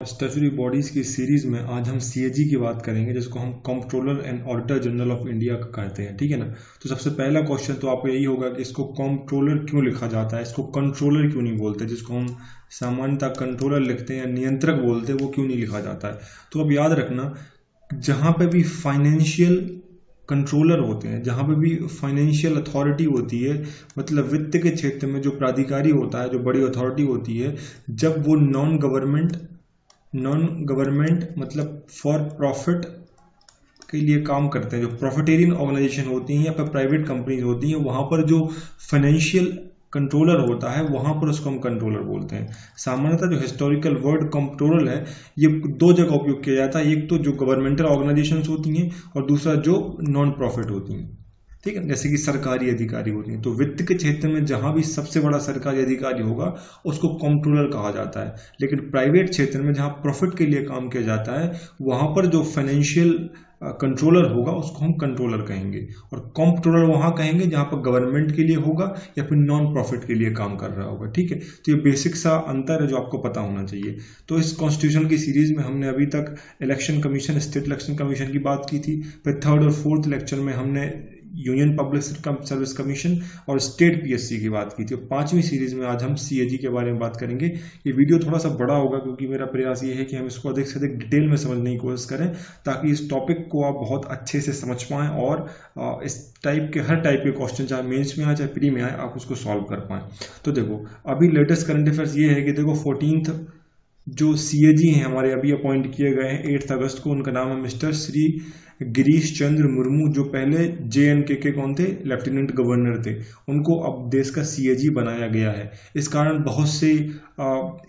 Statutory bodies की series में आज हम सीएजी की बात करेंगे, जिसको हम controller and auditor general of India कहते हैं। ठीक है ना। तो सबसे पहला क्वेश्चन तो आपको यही होगा कि इसको कंट्रोलर क्यों लिखा जाता है, इसको कंट्रोलर क्यों नहीं बोलते, जिसको हम सामान्यतः कंट्रोलर लिखते हैं या नियंत्रक बोलते हैं, वो क्यों नहीं लिखा जाता है। तो अब याद रखना, जहां पे भी फाइनेंशियल कंट्रोलर होते हैं, जहां पे भी फाइनेंशियल अथॉरिटी होती है, मतलब वित्त के क्षेत्र में जो प्राधिकारी होता है, जो बड़ी अथॉरिटी होती है, जब वो नॉन गवर्नमेंट मतलब फॉर प्रॉफिट के लिए काम करते हैं, जो प्रॉफिटेरियन ऑर्गेनाइजेशन होती हैं या फिर प्राइवेट कंपनीज होती हैं, वहां पर जो फाइनेंशियल कंट्रोलर होता है वहां पर उसको हम कंट्रोलर बोलते हैं। सामान्यतः जो हिस्टोरिकल वर्ड कंट्रोलर है, ये दो जगह उपयोग किया जाता है। एक तो जो गवर्नमेंटल ऑर्गेनाइजेशंस होती हैं और दूसरा जो नॉन प्रॉफिट होती हैं। ठीक है, जैसे कि सरकारी अधिकारी होते हैं। तो वित्त के क्षेत्र में जहां भी सबसे बड़ा सरकारी अधिकारी होगा उसको कंट्रोलर कहा जाता है। लेकिन प्राइवेट क्षेत्र में जहां प्रॉफिट के लिए काम किया जाता है, वहां पर जो फाइनेंशियल कंट्रोलर होगा उसको हम कंट्रोलर कहेंगे, और कंट्रोलर वहां कहेंगे जहां पर गवर्नमेंट के लिए होगा या फिर नॉन प्रॉफिट के लिए काम कर रहा होगा। ठीक है, तो ये बेसिक सा अंतर है जो आपको पता होना चाहिए। तो इस कॉन्स्टिट्यूशन की सीरीज में हमने अभी तक election commission, state election commission की बात की थी। फिर थर्ड और फोर्थ लेक्चर में हमने यूनियन पब्लिक सर्विस कमीशन और स्टेट पीएससी की बात की थी। पांचवी सीरीज में आज हम सीएजी के बारे में बात करेंगे। ये वीडियो थोड़ा सा बड़ा होगा क्योंकि मेरा प्रयास ये है कि हम इसको अधिक से अधिक डिटेल में समझने की कोशिश करें, ताकि इस टॉपिक को आप बहुत अच्छे से समझ पाएं और इस टाइप के हर टाइप के क्वेश्चन, चाहे मेंस में आए चाहे प्री में आए, आप उसको सॉल्व कर पाएं। तो देखो, अभी लेटेस्ट करंट अफेयर्स ये है कि देखो 14th जो सीएजी हैं हमारे अभी अपॉइंट किए गए हैं 8 अगस्त को, उनका नाम है मिस्टर श्री गिरीश चंद्र मुर्मू, जो पहले JNK के कौन थे, लेफ्टिनेंट गवर्नर थे। उनको अब देश का सीएजी बनाया गया है। इस कारण बहुत से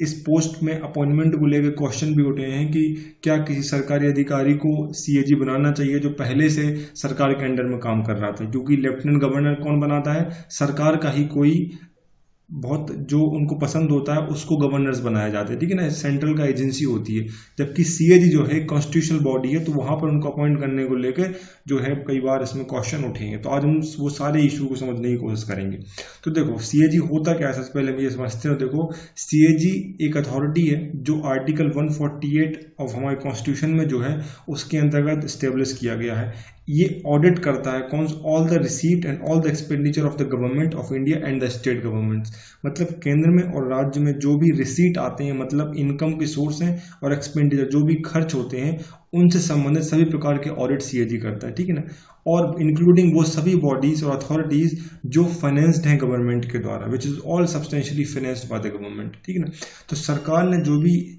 इस पोस्ट में अपॉइंटमेंट को लेकर क्वेश्चन भी उठे हैं कि क्या किसी सरकारी अधिकारी को सीएजी बनाना चाहिए जो पहले से सरकार के अंडर में काम कर रहा था, क्योंकि लेफ्टिनेंट गवर्नर कौन बनाता है, सरकार का ही कोई बहुत जो उनको पसंद होता है उसको गवर्नर्स बनाया जाता है। ठीक है ना, सेंट्रल का एजेंसी होती है। जबकि सीएजी जो है कॉन्स्टिट्यूशनल बॉडी है, तो वहां पर उनको अपॉइंट करने को लेकर जो है कई बार इसमें क्वेश्चन उठे हैं। तो आज हम वो सारे इशू को समझने की कोशिश करेंगे। तो देखो सीएजी होता क्या है, सबसे पहले हम ये समझते हो। देखो, सीएजी एक अथॉरिटी है जो आर्टिकल 148 ऑफ हमारे कॉन्स्टिट्यूशन में जो है उसके अंतर्गत स्टेब्लिश किया गया है। ये ऑडिट करता है कौन, all the receipt and all the expenditure of the government of India and the state governments. मतलब केंद्र में और राज्य में जो भी रिसीट आते हैं, मतलब इनकम के सोर्स हैं, और एक्सपेंडिचर जो भी खर्च होते हैं, उनसे संबंधित सभी प्रकार के ऑडिट सीएजी करता है। ठीक है ना, और इंक्लूडिंग वो सभी बॉडीज और अथॉरिटीज जो फाइनेंस्ड हैं गवर्नमेंट के द्वारा, which is all substantially financed by the government. ठीक है ना, तो सरकार ने जो भी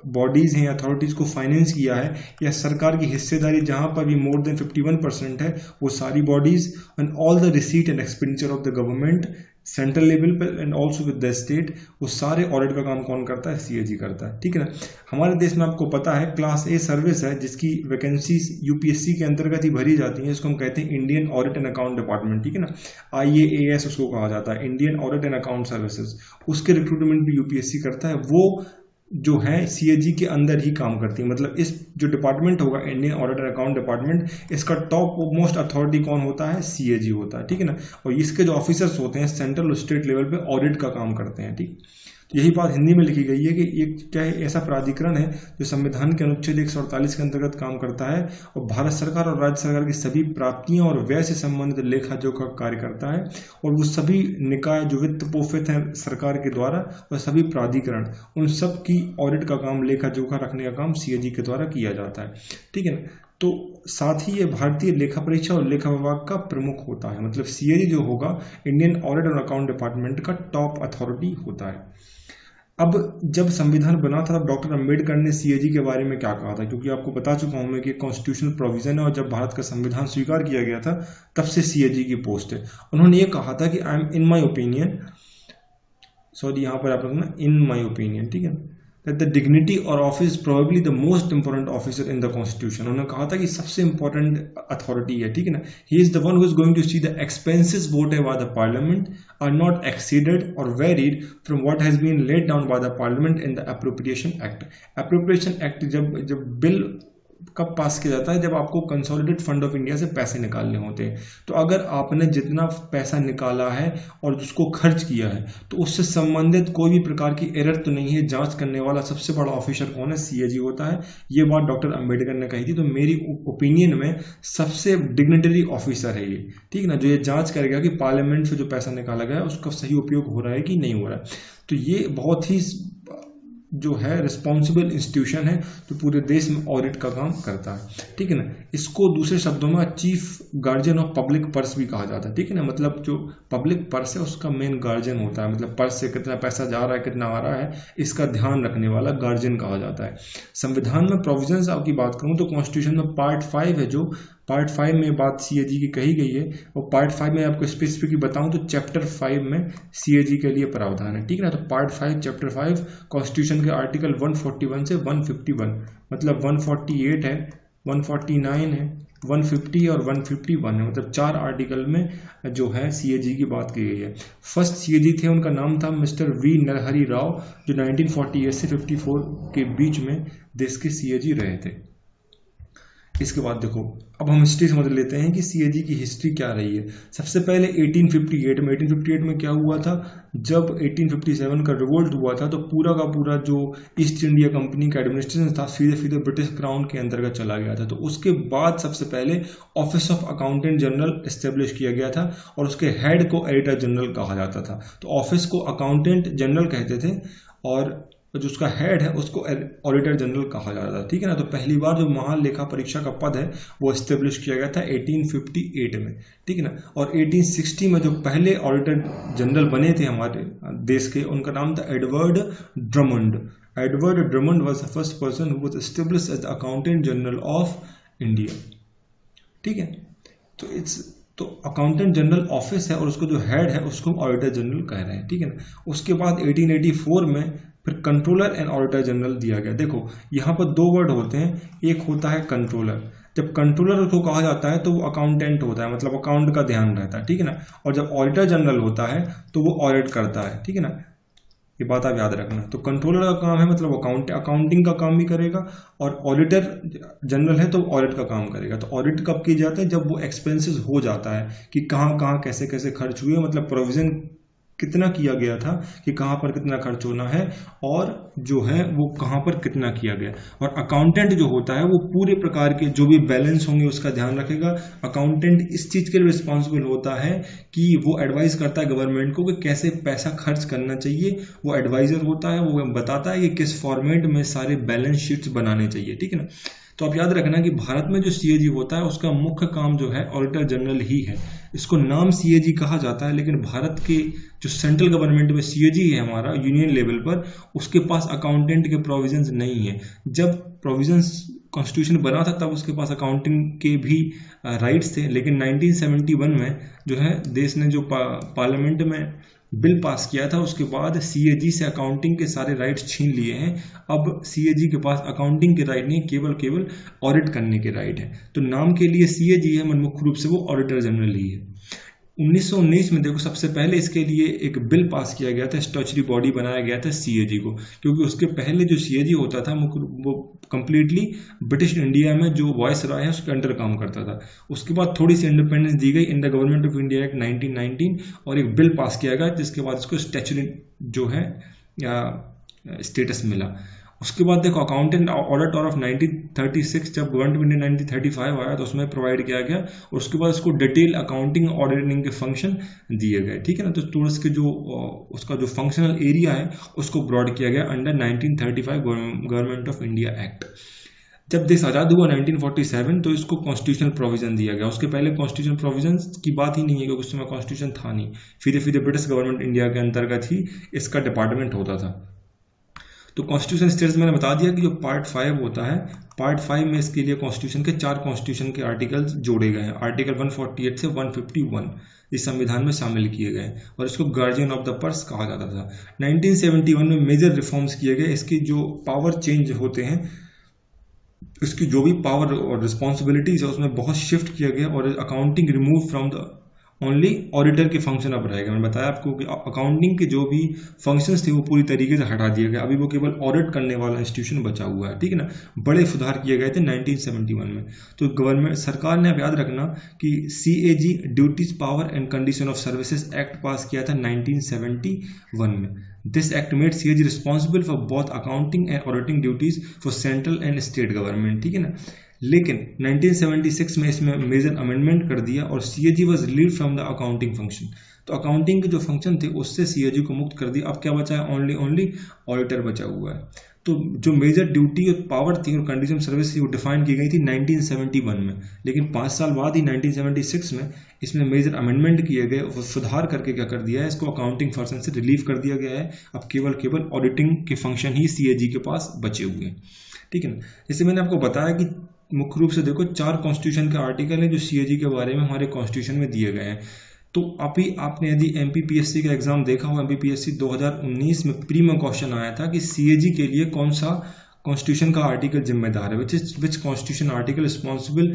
बॉडीज हैं, अथॉरिटीज को फाइनेंस किया है, या सरकार की हिस्सेदारी जहां पर भी मोर देन 51% है, वो सारी bodies and all the receipt and expenditure of the government central level पर and also with the state, वो सारे ऑडिट का काम कौन करता है, सीएजी करता है। ठीक है ना, हमारे देश में आपको पता है क्लास ए सर्विस है जिसकी वैकेंसीज यूपीएससी के अंतर्गत ही भरी जाती है। इसको हम कहते हैं Indian audit and account department. ठीक है ना, IAAS उसको कहा जाता है, Indian audit and account services. उसके रिक्रूटमेंट भी यूपीएससी करता है। वो जो है सीएजी के अंदर ही काम करती है। मतलब इस जो डिपार्टमेंट होगा, Indian audit and account department, इसका टॉप मोस्ट अथॉरिटी कौन होता है, सीएजी होता है। ठीक है ना, और इसके जो ऑफिसर्स होते हैं सेंट्रल और स्टेट लेवल पे ऑडिट का काम करते हैं। ठीक, तो यही बात हिंदी में लिखी गई है कि एक क्या है, ऐसा प्राधिकरण है जो संविधान के अनुच्छेद 148 के अंतर्गत काम करता है और भारत सरकार और राज्य सरकार की सभी प्राप्तियों और व्यय से संबंधित लेखा जोखा कार्य करता है। और वो सभी निकाय जो वित्त पोषित हैं सरकार के द्वारा, और सभी प्राधिकरण, उन सब की ऑडिट का काम, लेखा जोखा रखने का काम सीएजी के द्वारा किया जाता है। ठीक है ना, तो साथ ही ये भारतीय लेखा परीक्षा और लेखा विभाग का प्रमुख होता है। मतलब सीएजी जो होगा Indian audit and account department का टॉप अथॉरिटी होता है। अब जब संविधान बना था तब डॉक्टर अंबेडकर ने सीएजी के बारे में क्या कहा था, क्योंकि आपको बता चुका हूं मैं कि कॉन्स्टिट्यूशनल प्रोविजन है और जब भारत का संविधान स्वीकार किया गया था तब से सीएजी की पोस्ट है। उन्होंने ये कहा था कि I am in my opinion, sorry यहाँ पर आप रखना इन माई ओपिनियन, ठीक है, that the dignity or office is probably the most important officer in the constitution। उन्होंने कहा था कि सबसे important authority है। ठीक है ना, he is the one who is going to see the expenses voted by the parliament are not exceeded or varied from what has been laid down by the parliament in the appropriation act। appropriation act जब bill कब पास किया जाता है, जब आपको consolidated fund of India से पैसे निकालने होते हैं। तो अगर आपने जितना पैसा निकाला है और उसको खर्च किया है तो उससे संबंधित कोई भी प्रकार की एरर तो नहीं है, जांच करने वाला सबसे बड़ा ऑफिसर कौन है, सीएजी होता है। ये बात डॉक्टर अंबेडकर ने कही थी, तो मेरी ओपिनियन में सबसे डिग्निटरी ऑफिसर है ये, ठीक ना, जो ये जांच करेगा कि पार्लियामेंट से जो पैसा निकाला गया है उसका सही उपयोग हो रहा है कि नहीं हो रहा है। तो ये बहुत ही जो है रिस्पॉन्सिबल इंस्टीट्यूशन है जो पूरे देश में ऑडिट का काम करता है, ठीक है ना। इसको दूसरे शब्दों में chief guardian of public purse भी कहा जाता है, ठीक है ना। मतलब जो पब्लिक पर्स है उसका मेन गार्जियन होता है, मतलब पर्स से कितना पैसा जा रहा है कितना आ रहा है इसका ध्यान रखने वाला गार्जियन कहा जाता है। संविधान में प्रोविजंस आपकी बात करूं तो कॉन्स्टिट्यूशन में पार्ट 5 है, जो पार्ट 5 में बात सीएजी की कही गई है, और पार्ट 5 में आपको स्पेसिफिकली बताऊं तो चैप्टर 5 में सीएजी के लिए प्रावधान है, ठीक है ना। तो पार्ट 5 चैप्टर 5 कॉन्स्टिट्यूशन के आर्टिकल 141 से 151, मतलब 148 है, 149 है, 150 और 151 है, मतलब 4 आर्टिकल में जो है सीएजी की बात की गई है। फर्स्ट सीएजी थे, उनका नाम था मिस्टर वी नरहरि राव, जो 1948 से 54 के बीच में देश के सीएजी रहे थे। इसके बाद देखो अब हम हिस्ट्री समझ लेते हैं कि सीएजी की हिस्ट्री क्या रही है। सबसे पहले 1858 में क्या हुआ था, जब 1857 का रिवोल्ट हुआ था तो पूरा का पूरा जो ईस्ट इंडिया कंपनी का एडमिनिस्ट्रेशन था सीधे सीधे ब्रिटिश क्राउन के अंतर्गत चला गया था। तो उसके बाद सबसे पहले office of accountant general establish किया गया था और उसके हेड को एडिटर जनरल कहा जाता था। तो ऑफिस को अकाउंटेंट जनरल कहते थे और जो उसका हेड है उसको ऑडिटर जनरल कहा जाता है, ठीक है ना। तो पहली बार जो महान लेखा परीक्षा का पद है वो एस्टेब्लिश किया गया था 1858 में, ठीक है ना। और 1860 में जो पहले ऑडिटर जनरल बने थे हमारे देश के, उनका नाम था Edward Drummond. Edward Drummond was the first person who was established as the accountant general of India, ठीक है। तो अकाउंटेंट जनरल ऑफिस है और उसको जो हेड है उसको ऑडिटर जनरल कह रहे हैं, ठीक है ना। उसके बाद 1884 में फिर कंट्रोलर एंड ऑडिटर जनरल दिया गया। देखो यहाँ पर 2 वर्ड होते हैं, एक होता है कंट्रोलर। जब कंट्रोलर को कहा जाता है तो वो अकाउंटेंट होता है, मतलब अकाउंट का ध्यान रहता है, ठीक है ना। और जब ऑडिटर जनरल होता है तो वो ऑडिट करता है, ठीक है ना। ये बात आप याद रखना। तो कंट्रोलर का काम है मतलब अकाउंटिंग का काम भी करेगा, और ऑडिटर जनरल है तो ऑडिट का काम करेगा। तो ऑडिट कब किया जाता है, जब वो एक्सपेंसेस हो जाता है कि कहाँ कहाँ कैसे कैसे खर्च हुए, मतलब प्रोविजन कितना किया गया था कि कहाँ पर कितना खर्च होना है और जो है वो कहाँ पर कितना किया गया। और अकाउंटेंट जो होता है वो पूरे प्रकार के जो भी बैलेंस होंगे उसका ध्यान रखेगा। अकाउंटेंट इस चीज़ के लिए रिस्पॉन्सिबल होता है कि वो एडवाइस करता है गवर्नमेंट को कि कैसे पैसा खर्च करना चाहिए। वो एडवाइजर होता है, वो बताता है कि किस फॉर्मेट में सारे बैलेंस शीट्स बनाने चाहिए, ठीक है ना। तो आप याद रखना कि भारत में जो सीएजी होता है उसका मुख्य काम जो है ऑडिटर जनरल ही है। इसको नाम सीएजी कहा जाता है, लेकिन भारत के जो सेंट्रल गवर्नमेंट में सीएजी है हमारा यूनियन लेवल पर, उसके पास अकाउंटेंट के प्रोविजंस नहीं है। जब प्रोविजंस कॉन्स्टिट्यूशन बना था तब उसके पास अकाउंटिंग के भी राइट्स थे, लेकिन 1971 में जो है देश ने जो पार्लियामेंट में बिल पास किया था उसके बाद सीएजी से अकाउंटिंग के सारे राइट्स छीन लिए हैं। अब सीएजी के पास अकाउंटिंग के राइट नहीं, केवल ऑडिट करने के राइट है। तो नाम के लिए सीएजी है, मुख्य रूप से वो ऑडिटर जनरल ही है। 1919 में देखो सबसे पहले इसके लिए एक बिल पास किया गया था, स्टैट्यूटरी बॉडी बनाया गया था सीएजी को, क्योंकि उसके पहले जो सीएजी होता था वो कंप्लीटली ब्रिटिश इंडिया में जो वॉइस रॉय है उसके अंडर काम करता था। उसके बाद थोड़ी सी इंडिपेंडेंस दी गई in the government of India act 1919 और एक बिल पास किया गया जिसके बाद इसको स्टैट्यूटरी जो है स्टेटस मिला। उसके बाद देखो अकाउंटेंट ऑडिटर ऑफ 1936 जब गवर्नमेंट में 1935 आया तो उसमें प्रोवाइड किया गया और उसके बाद उसको डिटेल अकाउंटिंग ऑडिटिंग के फंक्शन दिए गए, ठीक है ना। तो टूरिस्ट के जो उसका जो फंक्शनल एरिया है उसको ब्रॉड किया गया under 1935 government of India act. जब देश आज़ाद हुआ 1947 तो इसको कॉन्स्टिट्यूशनल प्रोविजन दिया गया। उसके पहले कॉन्स्टिट्यूशनल प्रोविजन की बात ही नहीं है क्योंकि उस समय कॉन्स्टिट्यूशन था नहीं, फिर ब्रिटिश गवर्नमेंट इंडिया के अंतर्गत ही इसका डिपार्टमेंट होता था। तो कॉन्स्टिट्यूशन स्टेट्स मैंने बता दिया कि जो पार्ट 5 होता है, पार्ट 5 में इसके लिए कॉन्स्टिट्यूशन के 4 कॉन्स्टिट्यूशन के आर्टिकल्स जोड़े गए हैं। आर्टिकल 148 से 151 इस संविधान में शामिल किए गए और इसको गार्जियन ऑफ द पर्स कहा जाता था। 1971 में मेजर रिफॉर्म्स किए गए। इसकी जो पावर चेंज होते हैं, इसकी जो भी पावर और रिस्पॉन्सिबिलिटीज है उसमें बहुत शिफ्ट किया गया और accounting remove from the only auditor के फंक्शन अब रहेगा। मैंने बताया आपको कि अकाउंटिंग के जो भी फंक्शंस थे वो पूरी तरीके से हटा दिए गए, अभी वो केवल ऑडिट करने वाला इंस्टीट्यूशन बचा हुआ है, ठीक है ना। बड़े सुधार किए गए थे 1971 में। तो गवर्नमेंट सरकार ने अब याद रखना कि CAG duties power and condition of services act पास किया था 1971 में। This act made CAG responsible for both accounting and auditing duties for central and state government, ठीक है ना। लेकिन 1976 में इसमें मेजर अमेंडमेंट कर दिया और CAG was relieved from the accounting function. तो अकाउंटिंग के जो फंक्शन थे उससे CAG को मुक्त कर दिया। अब क्या बचा है? ओनली ऑडिटर बचा हुआ है। तो जो मेजर ड्यूटी और पावर थी और कंडीशन सर्विस थी वो डिफाइन की गई थी 1971 में, लेकिन 5 साल बाद ही 1976 में इसमें मेजर अमेंडमेंट किए गए और सुधार करके क्या कर दिया है, इसको अकाउंटिंग फंक्शन से रिलीव कर दिया गया है। अब केवल ऑडिटिंग के फंक्शन ही CAG के पास बचे हुए हैं, ठीक है ना। जैसे मैंने आपको बताया कि मुख्य रूप से देखो 4 कॉन्स्टिट्यूशन के आर्टिकल हैं जो CAG के बारे में हमारे कॉन्स्टिट्यूशन में दिए गए हैं। तो अभी आपने यदि MPPSC का एग्जाम देखा हो, MPPSC 2019 में प्री में क्वेश्चन आया था कि CAG के लिए कौन सा कॉन्स्टिट्यूशन का आर्टिकल जिम्मेदार है, which constitution article responsible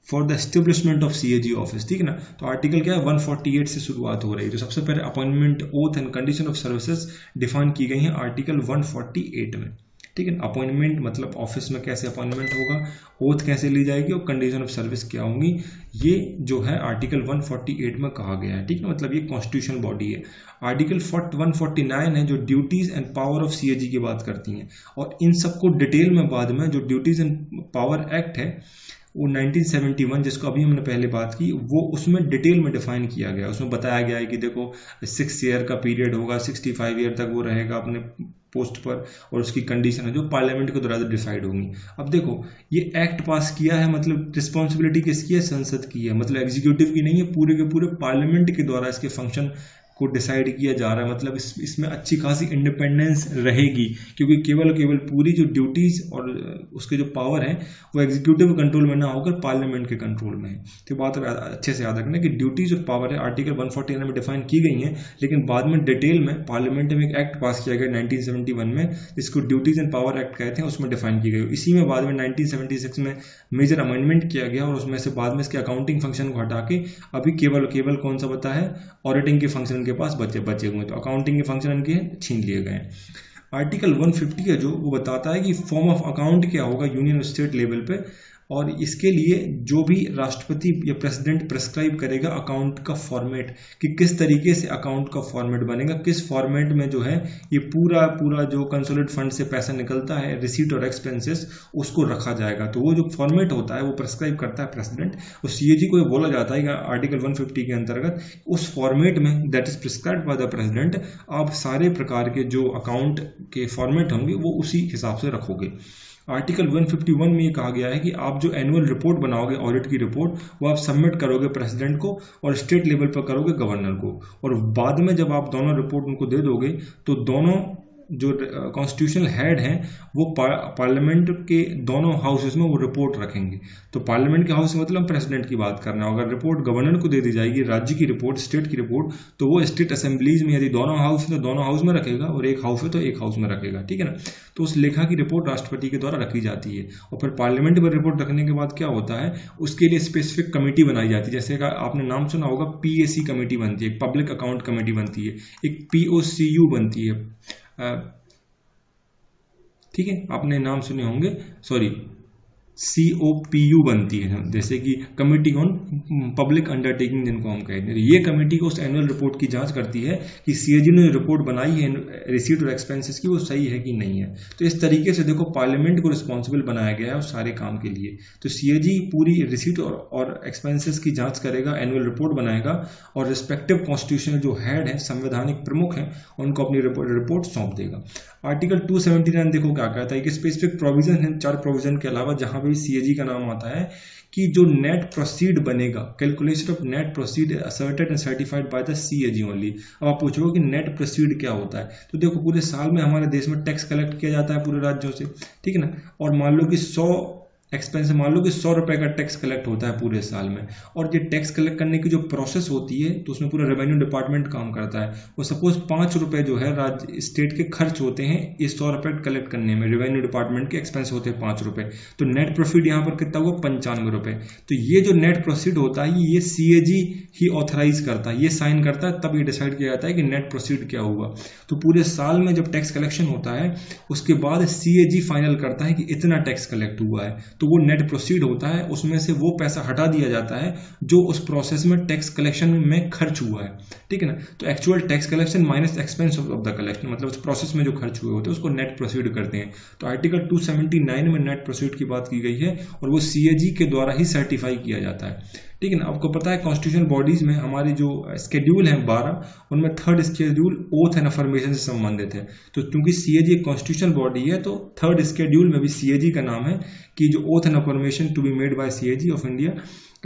for the establishment of CAG office, ठीक है ना। तो आर्टिकल क्या है? 148 से शुरुआत हो रही है। तो सबसे पहले appointment, oath and condition of services define की गई है आर्टिकल 148 में, ठीक है। अपॉइंटमेंट मतलब ऑफिस में कैसे अपॉइंटमेंट होगा, ओथ कैसे ली जाएगी और कंडीशन ऑफ सर्विस क्या होंगी, ये जो है आर्टिकल 148 में कहा गया है, ठीक है। मतलब ये कॉन्स्टिट्यूशन बॉडी है। आर्टिकल 149 है जो duties and power of CAG की बात करती हैं, और इन सबको डिटेल में बाद में जो ड्यूटीज एंड पावर एक्ट है वो 1971 जिसको अभी हमने पहले बात की, वो उसमें डिटेल में डिफाइन किया गया। उसमें बताया गया है कि देखो 6 ईयर का पीरियड होगा, 65 ईयर तक वो रहेगा अपने पोस्ट पर, और उसकी कंडीशन है जो पार्लियामेंट के द्वारा डिसाइड होंगी। अब देखो ये एक्ट पास किया है, मतलब रिस्पॉन्सिबिलिटी किसकी है? संसद की है, मतलब एग्जीक्यूटिव की नहीं है, पूरे के पूरे पार्लियामेंट के द्वारा इसके फंक्शन को डिसाइड किया जा रहा है। मतलब इसमें अच्छी खासी इंडिपेंडेंस रहेगी, क्योंकि केवल पूरी जो ड्यूटीज और उसके जो पावर है वो एग्जीक्यूटिव कंट्रोल में ना होकर पार्लियामेंट के कंट्रोल में है। तो बात अच्छे से याद रखना कि ड्यूटीज और पावर है आर्टिकल 149 में डिफाइन की गई हैं, लेकिन बाद में डिटेल में पार्लियामेंट में एक एक्ट पास किया गया 1971 में, जिसको ड्यूटीज एंड पावर एक्ट कहते हैं, उसमें डिफाइन की गई। इसी में बाद में 1976 में मेजर अमेंडमेंट किया गया और उसमें से बाद में इसके अकाउंटिंग फंक्शन को हटा के अभी केवल कौन सा बता है? ऑडिटिंग के फंक्शन के पास बचे हुए। तो अकाउंटिंग के फंक्शन इनके छीन लिए गए हैं। आर्टिकल 150 है जो वो बताता है कि फॉर्म ऑफ अकाउंट क्या होगा यूनियन और स्टेट लेवल पे, और इसके लिए जो भी राष्ट्रपति या प्रेसिडेंट प्रेस्क्राइब करेगा अकाउंट का फॉर्मेट, कि किस तरीके से अकाउंट का फॉर्मेट बनेगा, किस फॉर्मेट में जो है ये पूरा जो कंसोलिडेटेड फंड से पैसा निकलता है, रिसीट और एक्सपेंसेस, उसको रखा जाएगा। तो वो जो फॉर्मेट होता है वो प्रेस्क्राइब करता है प्रेसिडेंट, और CAG को ये बोला जाता है कि आर्टिकल 150 के अंतर्गत उस फॉर्मेट में that is prescribed by the president आप सारे प्रकार के जो अकाउंट के फॉर्मेट होंगे वो उसी हिसाब से रखोगे। आर्टिकल 151 में ये कहा गया है कि आप जो एनुअल रिपोर्ट बनाओगे, ऑडिट की रिपोर्ट, वो आप सबमिट करोगे प्रेसिडेंट को और स्टेट लेवल पर करोगे गवर्नर को, और बाद में जब आप दोनों रिपोर्ट उनको दे दोगे तो दोनों जो कॉन्स्टिट्यूशनल हेड हैं वो पार्लियामेंट के दोनों हाउसेस में वो रिपोर्ट रखेंगे। तो पार्लियामेंट के हाउस मतलब प्रेसिडेंट की बात करना, अगर रिपोर्ट गवर्नर को दे दी जाएगी, राज्य की रिपोर्ट, स्टेट की रिपोर्ट, तो वो स्टेट असेंबलीज में यदि दोनों हाउस है तो दोनों हाउस में रखेगा, और एक हाउस है तो एक हाउस में रखेगा, ठीक है ना। तो उस लेखा की रिपोर्ट राष्ट्रपति के द्वारा रखी जाती है, और फिर पार्लियामेंट में रिपोर्ट रखने के बाद क्या होता है, उसके लिए स्पेसिफिक कमेटी बनाई जाती है। जैसे आपने नाम सुना होगा PAC कमेटी बनती है, एक पब्लिक अकाउंट कमेटी बनती है, एक POCU बनती है, ठीक है, आपने नाम सुने होंगे, सॉरी COPU बनती है, जैसे कि कमेटी ऑन पब्लिक अंडरटेकिंग जिनको हम कहते हैं। ये कमेटी को उस एनुअल रिपोर्ट की जांच करती है कि CAG ने रिपोर्ट बनाई है रिसीट और एक्सपेंसेस की वो सही है कि नहीं है। तो इस तरीके से देखो पार्लियामेंट को रिस्पॉन्सिबल बनाया गया है उस सारे काम के लिए। तो CAG पूरी रिसीट और एक्सपेंसेस की जांच करेगा, एनुअल रिपोर्ट बनाएगा, और रिस्पेक्टिव कॉन्स्टिट्यूशनल जो हेड है, संवैधानिक प्रमुख हैं, उनको अपनी रिपोर्ट सौंप देगा। आर्टिकल 279 देखो क्या कहता है कि स्पेसिफिक प्रोविजन है 4 प्रोविजन के अलावा जहां भी CAG का नाम आता है कि जो नेट प्रोसीड बनेगा, calculation of net proceed asserted and certified by the CAG only. अब आप पूछोगे कि नेट प्रोसीड क्या होता है, तो देखो पूरे साल में हमारे देश में टैक्स कलेक्ट किया जाता है पूरे राज्यों से, ठीक है ना, और मान लो कि 100 एक्सपेंस मान लो कि 100 रुपए का टैक्स कलेक्ट होता है पूरे साल में, और ये टैक्स कलेक्ट करने की जो प्रोसेस होती है तो उसमें पूरा रेवेन्यू डिपार्टमेंट काम करता है। वो सपोज 5 रुपए जो है राज्य स्टेट के खर्च होते हैं इस 100 रुपए कलेक्ट करने में, रेवेन्यू डिपार्टमेंट के एक्सपेंस होते हैं 5 रुपए, तो नेट प्रॉफिट यहाँ पर कितना हुआ 95 रुपए। तो ये जो नेट प्रोसीड होता है ये CAG ही ऑथराइज करता है, ये साइन करता है, तब ये डिसाइड किया जाता है कि नेट प्रोसीड क्या हुआ। तो पूरे साल में जब टैक्स कलेक्शन होता है उसके बाद CAG फाइनल करता है कि इतना टैक्स कलेक्ट हुआ है, तो वो नेट प्रोसीड होता है, उसमें से वो पैसा हटा दिया जाता है जो उस प्रोसेस में टैक्स कलेक्शन में खर्च हुआ है, ठीक है ना। तो actual tax collection minus expense of the collection, मतलब उस प्रोसेस में जो खर्च हुए होते हैं उसको नेट प्रोसीड करते हैं। तो आर्टिकल 279 में नेट प्रोसीड की बात की गई है और वो CAG के द्वारा ही सर्टिफाई किया जाता है, ठीक है ना। आपको पता है कॉन्स्टिट्यूशनल बॉडीज में हमारे जो स्केड्यूल हैं 12, उनमें third schedule oath and affirmation से संबंधित है। तो क्योंकि CAG एक कॉन्स्टिट्यूशनल बॉडी है तो थर्ड स्केड्यूल में भी CAG का नाम है कि जो oath and affirmation to be made by CAG of India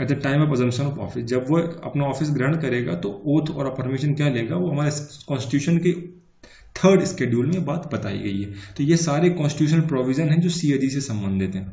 at the time of assumption of office, जब वो अपना ऑफिस ग्रहण करेगा तो ओथ और अफर्मेशन क्या लेगा, वो हमारे कॉन्स्टिट्यूशन के थर्ड स्केड्यूल में बात बताई गई है। तो ये सारे कॉन्स्टिट्यूशनल प्रोविजन हैं जो CAG से संबंधित हैं।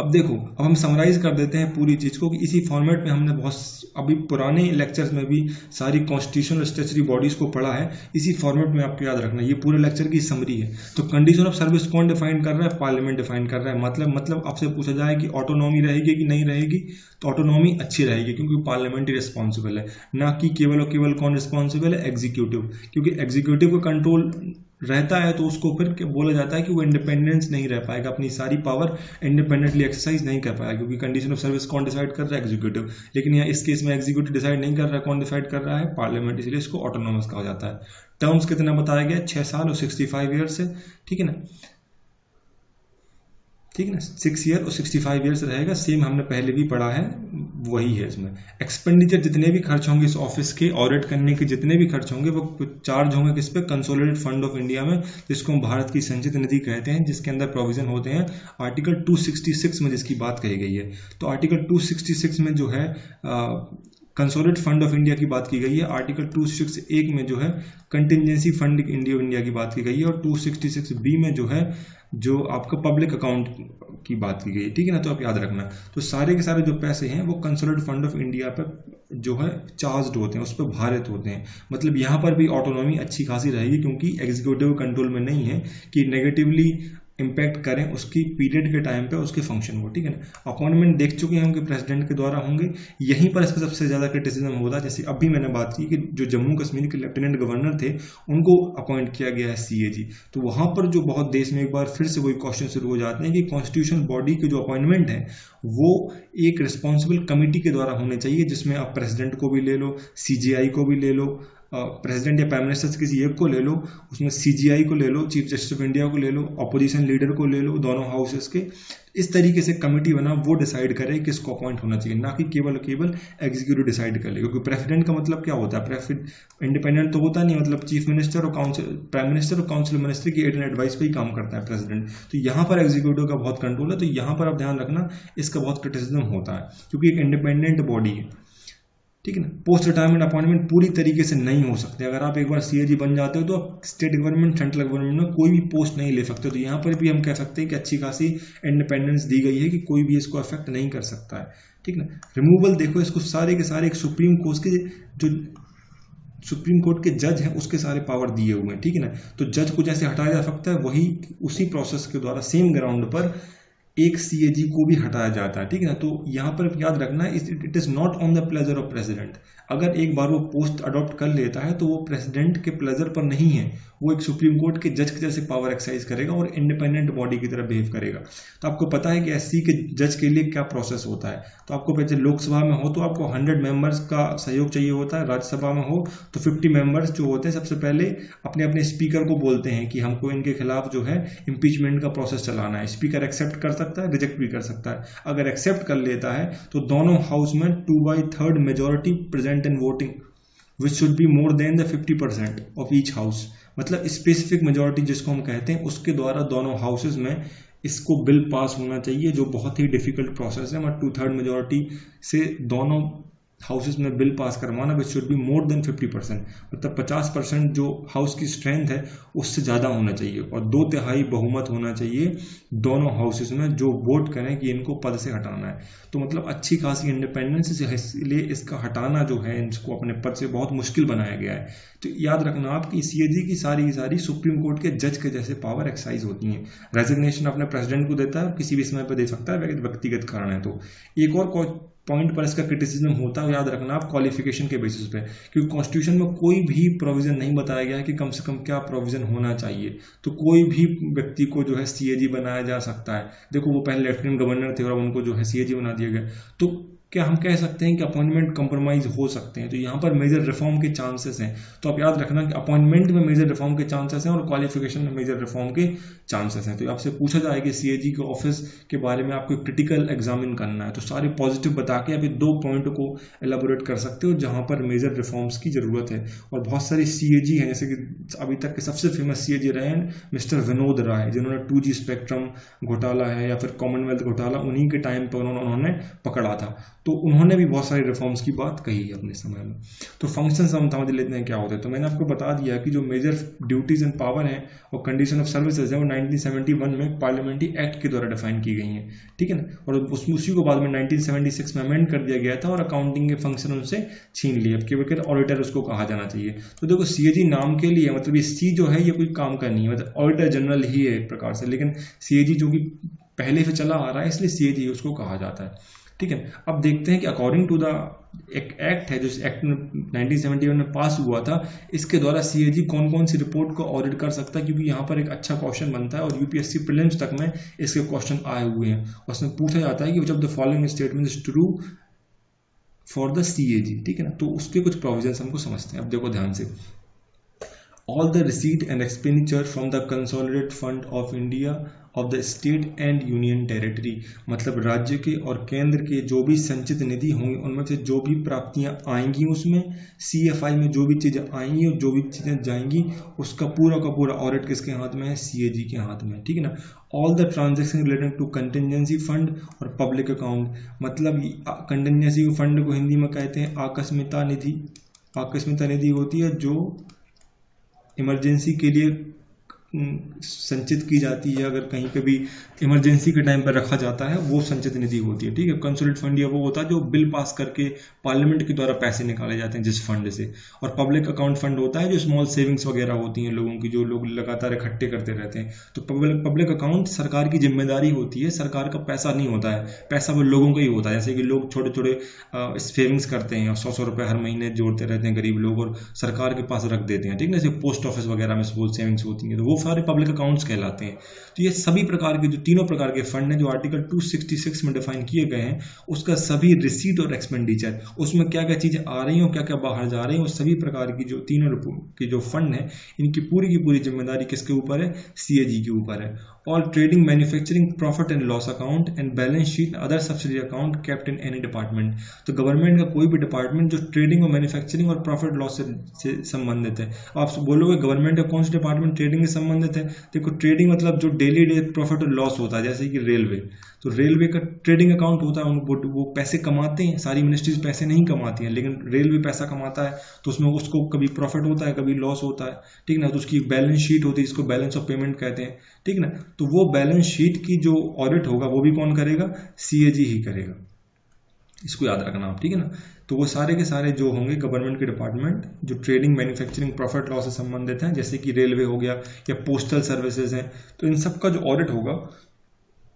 अब देखो, अब हम समराइज कर देते हैं पूरी चीज को कि इसी फॉर्मेट में हमने बहुत अभी पुराने लेक्चर्स में भी सारी कॉन्स्टिट्यूशनल स्टैट्यूटरी बॉडीज को पढ़ा है, इसी फॉर्मेट में आपको याद रखना। ये पूरे लेक्चर की समरी है। तो कंडीशन ऑफ सर्विस कौन डिफाइन कर रहा है, पार्लियामेंट डिफाइन कर रहा है। मतलब आपसे पूछा जाए कि ऑटोनॉमी रहेगी कि नहीं रहेगी, तो ऑटोनॉमी अच्छी रहेगी क्योंकि पार्लियामेंट ही रिस्पॉन्सिबल है, ना कि केवल और केवल कौन रिस्पॉन्सिबल है, एग्जीक्यूटिव। क्योंकि एग्जीक्यूटिव का कंट्रोल रहता है तो उसको फिर बोला जाता है कि वो इंडिपेंडेंस नहीं रह पाएगा, अपनी सारी पावर इंडिपेंडेंटली एक्सरसाइज नहीं कर पाएगा, क्योंकि कंडीशन ऑफ सर्विस कौन डिसाइड कर रहा है, एग्जीक्यूटिव। लेकिन यहाँ इस केस में एग्जीक्यूटिव डिसाइड नहीं कर रहा है, कौन डिसाइड कर रहा है, पार्लियामेंट, इसलिए इसको ऑटोनॉमस कहा जाता है। टर्म्स कितना बताया गया, 6 साल और 65 ईयर्स है, ठीक है ना, ठीक है ना, 6 ईयर और 65 ईयर्स रहेगा, सेम हमने पहले भी पढ़ा है, वही है इसमें। एक्सपेंडिचर जितने भी खर्च होंगे इस ऑफिस के ऑडिट करने के, जितने भी खर्च होंगे वो चार्ज होंगे किस पे, कंसोलिडेटेड फंड ऑफ इंडिया में, जिसको हम भारत की संचित निधि कहते हैं, जिसके अंदर प्रोविजन होते हैं आर्टिकल 266 में जिसकी बात कही गई है। तो आर्टिकल 266 में जो है कंसोलिडेटेड फंड ऑफ इंडिया की बात की गई है, आर्टिकल 261 में जो है कंटिजेंसी फंड इंडिया की बात की गई है, और 266B में जो है जो आपका पब्लिक अकाउंट की बात की गई है, ठीक है ना। तो आप याद रखना, तो सारे के सारे जो पैसे हैं वो कंसोलिडेटेड फंड ऑफ इंडिया पर जो है चार्ज होते हैं, उस पर भारित होते हैं। मतलब यहाँ पर भी ऑटोनॉमी अच्छी खासी रहेगी क्योंकि एग्जीक्यूटिव कंट्रोल में नहीं है कि नेगेटिवली इम्पैक्ट करें उसकी पीरियड के टाइम पे उसके फंक्शन को, ठीक है ना। अपॉइंटमेंट देख चुके हैं कि प्रेसिडेंट के द्वारा होंगे, यहीं पर इसका सबसे ज्यादा क्रिटिसिज्म होता है। जैसे अभी मैंने बात की कि जो जम्मू कश्मीर के लेफ्टिनेंट गवर्नर थे उनको अपॉइंट किया गया है CAG, तो वहां पर जो बहुत देश में एक बार फिर से वही क्वेश्चन शुरू हो जाते हैं कि कॉन्स्टिट्यूशनल बॉडी के जो अपॉइंटमेंट है वो एक रिस्पॉन्सिबल कमिटी के द्वारा होने चाहिए, जिसमें आप प्रेसिडेंट को भी ले लो, CGI को भी ले लो, प्रेसिडेंट या प्राइम मिनिस्टर किसी एक को ले लो, उसमें CGI को ले लो, चीफ जस्टिस ऑफ इंडिया को ले लो, ऑपोजिशन लीडर को ले लो, दोनों हाउसेस के। इस तरीके से कमिटी बना, वो डिसाइड करे किसको अपॉइंट होना चाहिए, ना कि केवल एग्जीक्यूटिव डिसाइड कर ले। क्योंकि प्रेसिडेंट का मतलब क्या होता है, प्रेसिडेंट इंडिपेंडेंट तो होता नहीं, मतलब चीफ मिनिस्टर और काउंसिल, प्राइम मिनिस्टर और काउंसिल मिनिस्टर की एड एंड एडवाइस पे ही काम करता है प्रेसिडेंट। तो यहाँ पर एग्जीक्यूटिव का बहुत कंट्रोल है, तो यहाँ पर आप ध्यान रखना, इसका बहुत क्रिटिसिज्म होता है क्योंकि एक इंडिपेंडेंट बॉडी है, ठीक है ना। पोस्ट रिटायरमेंट अपॉइंटमेंट पूरी तरीके से नहीं हो सकते। अगर आप एक बार CAG बन जाते हो तो आप स्टेट गवर्नमेंट, सेंट्रल गवर्नमेंट में कोई भी पोस्ट नहीं ले सकते। तो यहाँ पर भी हम कह सकते हैं कि अच्छी खासी इंडिपेंडेंस दी गई है कि कोई भी इसको अफेक्ट नहीं कर सकता है, ठीक ना। रिमूवल देखो, इसको सारे के सारे एक सुप्रीम कोर्ट के जो सुप्रीम कोर्ट के जज हैं उसके सारे पावर दिए हुए हैं, ठीक है ना। तो जज को जैसे हटाया जा सकता है वही उसी प्रोसेस के द्वारा सेम ग्राउंड पर एक CAG को भी हटाया जाता है, ठीक है ना। तो यहाँ पर याद रखना, it is not on the pleasure of president. अगर एक बार वो पोस्ट अडॉप्ट कर लेता है तो वो प्रेसिडेंट के प्लेजर पर नहीं है, वो एक सुप्रीम कोर्ट के जज के जैसे पावर एक्सरसाइज करेगा और इंडिपेंडेंट बॉडी की तरह बिहेव करेगा। तो आपको पता है कि SC के जज के लिए क्या प्रोसेस होता है। तो आपको पता है लोकसभा में हो तो आपको 100 मेंबर्स का सहयोग चाहिए होता है, राज्यसभा में हो तो 50 मेंबर्स जो होते हैं सबसे पहले अपने अपने स्पीकर को बोलते हैं कि हमको इनके खिलाफ जो है इम्पीचमेंट का प्रोसेस चलाना है। स्पीकर एक्सेप्ट कर सकता है, रिजेक्ट भी कर सकता है। अगर एक्सेप्ट कर लेता है तो दोनों हाउस में 2/3 majority present in voting which should be more than the 50% of each house, मतलब स्पेसिफिक मेजोरिटी जिसको हम कहते हैं उसके द्वारा दोनों हाउसेज में इसको बिल पास होना चाहिए, जो बहुत ही डिफिकल्ट प्रोसेस है। मतलब 2/3 मेजोरिटी से दोनों हाउसेस में बिल पास करवाना which should be more than 50%, मतलब 50% जो हाउस की स्ट्रेंथ है उससे ज़्यादा होना चाहिए और 2/3 बहुमत होना चाहिए दोनों हाउसेस में जो वोट करें कि इनको पद से हटाना है। तो मतलब अच्छी खासी इंडिपेंडेंस है, इसलिए इसका हटाना जो है इनको अपने पद से बहुत मुश्किल बनाया गया है। तो याद रखना आप कि सीएजी की सारी सुप्रीम कोर्ट के जज के जैसे पावर एक्सरसाइज होती हैं। रेजिग्नेशन अपने प्रेसिडेंट को देता है, किसी भी समय पर दे सकता है व्यक्तिगत कारण है। तो एक और पॉइंट पर इसका क्रिटिसिज्म होता है, याद रखना आप, क्वालिफिकेशन के बेसिस पे, क्योंकि कॉन्स्टिट्यूशन में कोई भी प्रोविजन नहीं बताया गया है कि कम से कम क्या प्रोविजन होना चाहिए। तो कोई भी व्यक्ति को जो है सीएजी बनाया जा सकता है। देखो वो पहले लेफ्टिनेंट गवर्नर थे और उनको जो है सीएजी बना दिया गया। तो क्या हम कह सकते हैं कि अपॉइंटमेंट कंप्रोमाइज हो सकते हैं? तो यहाँ पर मेजर रिफॉर्म के चांसेस हैं। तो आप याद रखना कि अपॉइंटमेंट में मेजर रिफॉर्म के चांसेस हैं और क्वालिफिकेशन में मेजर रिफॉर्म के चांसेस हैं। तो आपसे पूछा जाए कि सीएजी के ऑफिस के बारे में आपको क्रिटिकल एग्जामिन करना है तो सारे पॉजिटिव बता के अभी 2 पॉइंट को एलाबोरेट कर सकते हो जहां पर मेजर रिफॉर्म्स की जरूरत है। और बहुत सारे सीएजी हैं, जैसे कि अभी तक के सबसे फेमस सीएजी रहे हैं मिस्टर विनोद राय, जिन्होंने 2G स्पेक्ट्रम घोटाला है या फिर कॉमनवेल्थ घोटाला उन्हीं के टाइम पर उन्होंने पकड़ा था। तो उन्होंने भी बहुत सारे रिफॉर्म्स की बात कही है अपने समय में। तो फंक्शंस हम समझ लेते हैं क्या होते हैं। तो मैंने आपको बता दिया कि जो मेजर ड्यूटीज एंड पावर हैं और कंडीशन ऑफ सर्विसेज है वो 1971 में पार्लियामेंट्री एक्ट के द्वारा डिफाइन की गई हैं, ठीक है ना। और उसी को बाद में 1976 में अमेंड कर दिया गया था और अकाउंटिंग के फंक्शन उनसे छीन लिए। अब केवल ऑडिटर उसको कहा जाना चाहिए। तो देखो सीएजी नाम के लिए मतलब ये सी जो है ये कोई काम का नहीं है, मतलब ऑडिटर जनरल ही है एक प्रकार से, लेकिन सीएजी जो कि पहले से चला आ रहा है इसलिए सीएजी उसको कहा जाता है, ठीक है। अब देखते हैं कि अकॉर्डिंग टू द एक एक्ट है जो एक्ट 1971 में पास हुआ था, इसके द्वारा सीएजी कौन कौन सी रिपोर्ट को ऑडिट कर सकता है, क्योंकि यहाँ पर एक अच्छा क्वेश्चन बनता है और यूपीएससी प्रीलिम्स तक में इसके क्वेश्चन आए हुए हैं। उसमें पूछा जाता है कि which of the following statement is true for the CAG, ठीक है ना। तो उसके कुछ प्रोविजंस हमको समझते हैं। अब देखो ध्यान से, all the receipt and expenditure from the consolidated fund of India of the state and union territory, मतलब राज्य के और केंद्र के जो भी संचित निधि होंगे उनमें से जो भी प्राप्तियां आएंगी उसमें सीएफआई में जो भी चीजें आएंगी और जो भी चीजें जाएंगी उसका पूरा का पूरा ऑडिट किसके हाथ में है? सीएजी के हाथ में, ठीक है ना। All the transaction related to contingency fund और पब्लिक अकाउंट, मतलब कंटिजेंसी फंड को हिंदी में कहते हैं आकस्मिकता निधि। आकस्मिकता निधि होती है जो इमरजेंसी के लिए संचित की जाती है, अगर कहीं कभी इमरजेंसी के टाइम पर रखा जाता है वो संचित निधि होती है, ठीक है। कंसोलिडेट फंड या वो होता है जो बिल पास करके पार्लियामेंट के द्वारा पैसे निकाले जाते हैं जिस फंड से। और पब्लिक अकाउंट फंड होता है जो स्मॉल सेविंग्स वगैरह होती हैं लोगों की, जो लोग लगातार इकट्ठे करते रहते हैं। तो पब्लिक अकाउंट सरकार की जिम्मेदारी होती है, सरकार का पैसा नहीं होता है, पैसा वो लोगों का ही होता है। जैसे कि लोग छोटे छोटे सेविंग्स करते हैं और 100 रुपये हर महीने जोड़ते रहते हैं गरीब लोग और सरकार के पास रख देते हैं, ठीक है। जैसे पोस्ट ऑफिस वगैरह में स्मॉल सेविंग्स होती हैं तो वो सारे पब्लिक अकाउंट्स कहलाते हैं। तो ये सभी प्रकार के जो तीनों प्रकार के फंड हैं जो आर्टिकल 266 में डिफाइन किए गए हैं, उसका सभी रिसीट और एक्सपेंडिचर, उसमें क्या क्या चीजें आ रही हैं और क्या क्या बाहर जा रही हैं, उस सभी प्रकार की जो तीनों के जो फंड है इनकी की पूरी जिम्मेदारी किसके ऊपर है? सीएजी के ऊपर है। All trading, manufacturing, profit and loss account and balance sheet other subsidy account kept in any department. तो गवर्नमेंट का कोई भी डिपार्टमेंट जो ट्रेडिंग और मैन्युफैक्चरिंग और प्रॉफिट लॉस से संबंधित है। आप बोलोगे गवर्नमेंट का कौन सा डिपार्टमेंट ट्रेडिंग से संबंधित है? देखो ट्रेडिंग मतलब जो डेली डे प्रॉफिट और लॉस होता है, जैसे कि रेलवे, तो रेलवे का ट्रेडिंग अकाउंट होता है, वो पैसे कमाते हैं। सारी मिनिस्ट्रीज पैसे नहीं कमाती हैं लेकिन रेलवे पैसा कमाता है तो उसमें उसको कभी प्रॉफिट होता है कभी लॉस होता है, ठीक ना। तो उसकी एक बैलेंस शीट होती है जिसको बैलेंस ऑफ पेमेंट कहते हैं, ठीक ना। तो वो बैलेंस शीट की जो ऑडिट होगा वो भी कौन करेगा? सीएजी ही करेगा, इसको याद रखना आप, ठीक है ना। तो वो सारे के सारे जो होंगे गवर्नमेंट के डिपार्टमेंट जो ट्रेडिंग, मैन्युफैक्चरिंग, प्रॉफिट लॉस से संबंधित हैं, जैसे कि रेलवे हो गया या पोस्टल सर्विसेज हैं, तो इन सब का जो ऑडिट होगा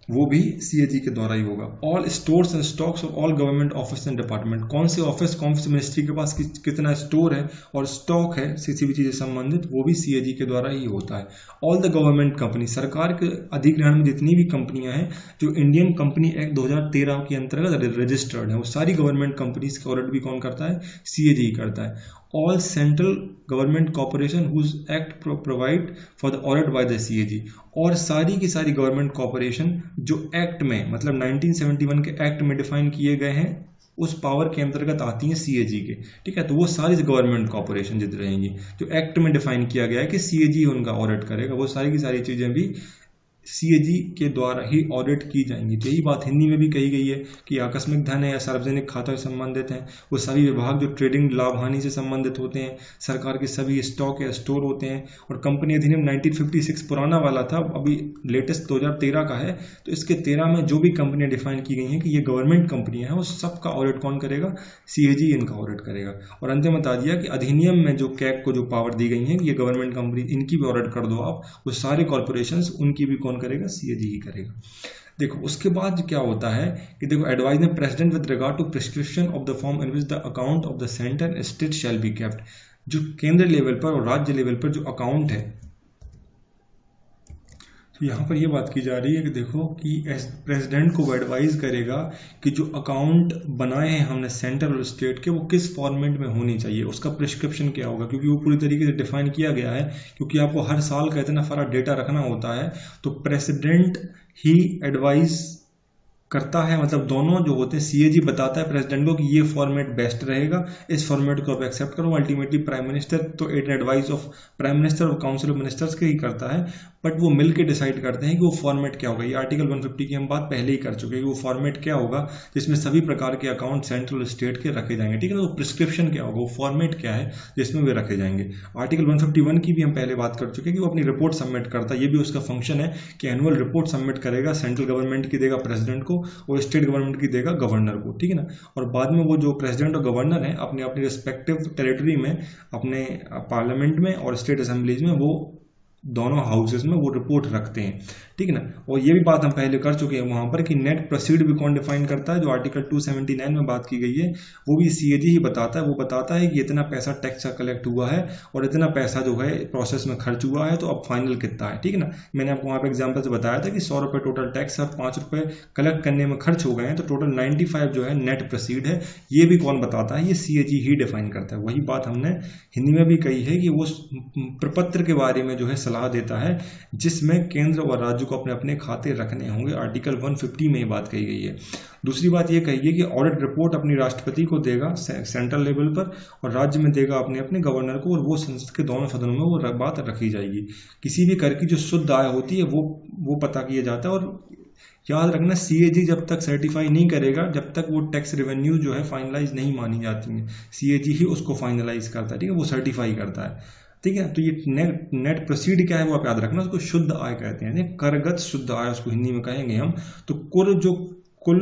वो भी सीएजी के द्वारा ही होगा। All stores and stocks of all government office and department, कौन से ऑफिस कौन सी मिनिस्ट्री के पास कितना स्टोर है और स्टॉक है किसी भी चीज से संबंधित, वो भी सीएजी के द्वारा ही होता है। ऑल द गवर्नमेंट कंपनी, सरकार के अधिग्रहण में जितनी भी कंपनियां हैं जो इंडियन कंपनी एक्ट 2013 के अंतर्गत रजिस्टर्ड है, वो सारी गवर्नमेंट कंपनीज का ऑडिट भी कौन करता है? सीएजी करता है। All central government corporation whose act provide for the audit by the CAG, और सारी की सारी गवर्नमेंट कॉर्पोरेशन जो एक्ट में मतलब 1971 के एक्ट में डिफाइन किए गए हैं उस पावर के अंतर्गत आती हैं सीएजी के, ठीक है। तो वो सारी गवर्नमेंट कॉर्पोरेशन जितनी रहेंगी जो एक्ट में डिफाइन किया गया है कि सीएजी उनका ऑडिट करेगा, वो सारी की सारी चीजें भी सीएजी के द्वारा ही ऑडिट की जाएंगी। तो यही बात हिंदी में भी कही गई है कि आकस्मिक धन है या सार्वजनिक खातों से संबंधित हैं वो सभी विभाग जो ट्रेडिंग लाभ हानि से संबंधित होते हैं, सरकार के सभी स्टॉक या स्टोर होते हैं। और कंपनी अधिनियम 1956 पुराना वाला था, अभी लेटेस्ट 2013 का है। तो इसके 13 में जो भी कंपनियां डिफाइन की गई हैं कि ये गवर्नमेंट कंपनियां हैं, उस सब का ऑडिट कौन करेगा? सीएजी इनका ऑडिट करेगा। और अंत में बता दिया कि अधिनियम में जो कैग को जो पावर दी गई है कि ये गवर्नमेंट कंपनी, इनकी भी ऑडिट कर दो आप, वो सारे कॉर्पोरेशंस, उनकी भी कौन करेगा? सीएजी ही करेगा। देखो उसके बाद क्या होता है कि देखो एडवाइस में president with regard to prescription of the form in which the account of the centre state shall be kept. जो केंद्र लेवल पर और राज्य लेवल पर जो अकाउंट है, तो यहाँ पर ये बात की जा रही है कि देखो कि प्रेसिडेंट को वो एडवाइज करेगा कि जो अकाउंट बनाए हैं हमने सेंट्रल और स्टेट के, वो किस फॉर्मेट में होनी चाहिए, उसका प्रिस्क्रिप्शन क्या होगा, क्योंकि वो पूरी तरीके से डिफाइन किया गया है। क्योंकि आपको हर साल का इतना सारा डेटा रखना होता है, तो प्रेसिडेंट ही एडवाइज करता है, मतलब दोनों जो होते हैं, सीएजी बताता है प्रेसिडेंट को कि ये फॉर्मेट बेस्ट रहेगा, इस फॉर्मेट को आप एक्सेप्ट करो। अल्टीमेटली प्राइम मिनिस्टर तो at advice of prime minister और काउंसिल ऑफ मिनिस्टर्स के ही करता है, बट वो मिलकर डिसाइड करते हैं कि वो फॉर्मेट क्या होगा। ये आर्टिकल 150 की हम बात पहले ही कर चुके हैं कि वो फॉर्मेट क्या होगा जिसमें सभी प्रकार के अकाउंट सेंट्रल और स्टेट के रखे जाएंगे, ठीक है। तो प्रिस्क्रिप्शन क्या होगा, वो फॉर्मेट क्या है जिसमें वे रखे जाएंगे। आर्टिकल 151 की भी हम पहले बात कर चुके हैं कि वो अपनी रिपोर्ट सबमिट करता है। ये भी उसका फंक्शन है कि एनुअल रिपोर्ट सबमिट करेगा, सेंट्रल गवर्नमेंट की देगा प्रेसिडेंट को और स्टेट गवर्नमेंट की देगा गवर्नर को, ठीक है ना। और बाद में वो जो प्रेसिडेंट और गवर्नर है अपने अपनी रिस्पेक्टिव टेरिटरी में, अपने पार्लियामेंट में और स्टेट असेंबलीज में, वो दोनों हाउसेस में वो रिपोर्ट रखते हैं, ठीक है ना। और ये भी बात हम पहले कर चुके हैं वहां पर कि नेट प्रोसीड भी कौन डिफाइन करता है, जो आर्टिकल 279 में बात की गई है, वो भी सीएजी ही बताता है। वो बताता है कि इतना पैसा टैक्स का कलेक्ट हुआ है और इतना पैसा जो है प्रोसेस में खर्च हुआ है, तो अब फाइनल कितना है, ठीक है ना। मैंने आपको वहां पर एग्जाम्पल से बताया था कि 100 रुपए टोटल टैक्स और 5 रुपए कलेक्ट करने में खर्च हो गए हैं, तो टोटल 95 जो है नेट प्रोसीड है। ये भी कौन बताता है? ये सीएजी ही डिफाइन करता है। वही बात हमने हिंदी में भी कही है कि वो प्रपत्र के बारे में जो है सलाह देता है, जिसमें केंद्र और राज्य को अपने अपने खाते रखने होंगे। आर्टिकल 150 में ये बात कही गई है। दूसरी बात ये कही है कि ऑडिट रिपोर्ट अपनी राष्ट्रपति को देगा सेंट्रल लेवल पर, और राज्य में देगा अपने अपने गवर्नर को, और वो संसद के दोनों सदनों में वो बात रखी जाएगी। किसी भी कर की जो शुद्ध आय होती है वो पता किया जाता है। और याद रखना, सीएजी जब तक सर्टिफाई नहीं करेगा, जब तक वो टैक्स रेवेन्यू जो है फाइनलाइज नहीं मानी जाती है, सीएजी ही उसको फाइनलाइज करता है, ठीक है, वो सर्टिफाई करता है, ठीक है। तो ये नेट प्रोसीड क्या है वो आप याद रखना, उसको शुद्ध आय कहते हैं, करगत शुद्ध आय उसको हिंदी में कहेंगे हम। तो कुल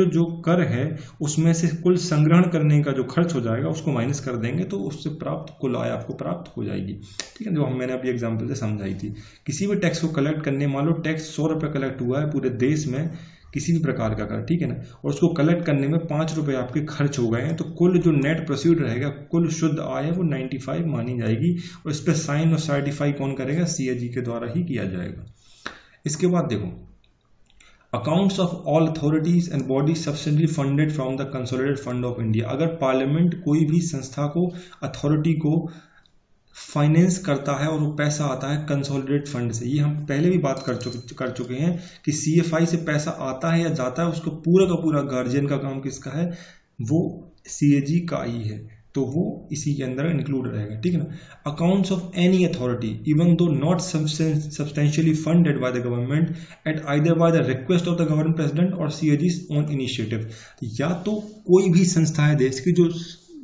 जो कर है उसमें से कुल संग्रहण करने का जो खर्च हो जाएगा उसको माइनस कर देंगे, तो उससे प्राप्त कुल आय आपको प्राप्त हो जाएगी, ठीक है। जो मैंने अभी एग्जाम्पल से समझाई थी। किसी भी टैक्स को कलेक्ट करने, मान लो टैक्स 100 रुपये कलेक्ट हुआ है पूरे देश में किसी भी प्रकार का कर, ठीक है ना, और उसको कलेक्ट करने में 5 रुपए आपके खर्च हो गए हैं, तो कुल जो नेट प्रोसीड रहेगा, कुल शुद्ध आय है, वो 95 मानी जाएगी। और इस पर साइन और सर्टिफाई कौन करेगा? सीएजी के द्वारा ही किया जाएगा। इसके बाद देखो, accounts of all authorities and bodies substantially funded from the consolidated fund of India. अगर पार्लियामेंट कोई भी संस्था को, अथॉरिटी को फाइनेंस करता है और वो पैसा आता है कंसोलिडेटेड फंड से, ये हम पहले भी बात कर चुके हैं कि सीएफआई से पैसा आता है या जाता है, उसको पूरा का पूरा गार्जियन का काम किसका है? वो सीएजी का ही है, तो वो इसी के अंदर इंक्लूड रहेगा, ठीक है ना। Accounts of any authority even though not substantially funded by the government at either by the request of the government president और सीएजी's ओन इनिशिएटिव। या तो कोई भी संस्था है देश की जो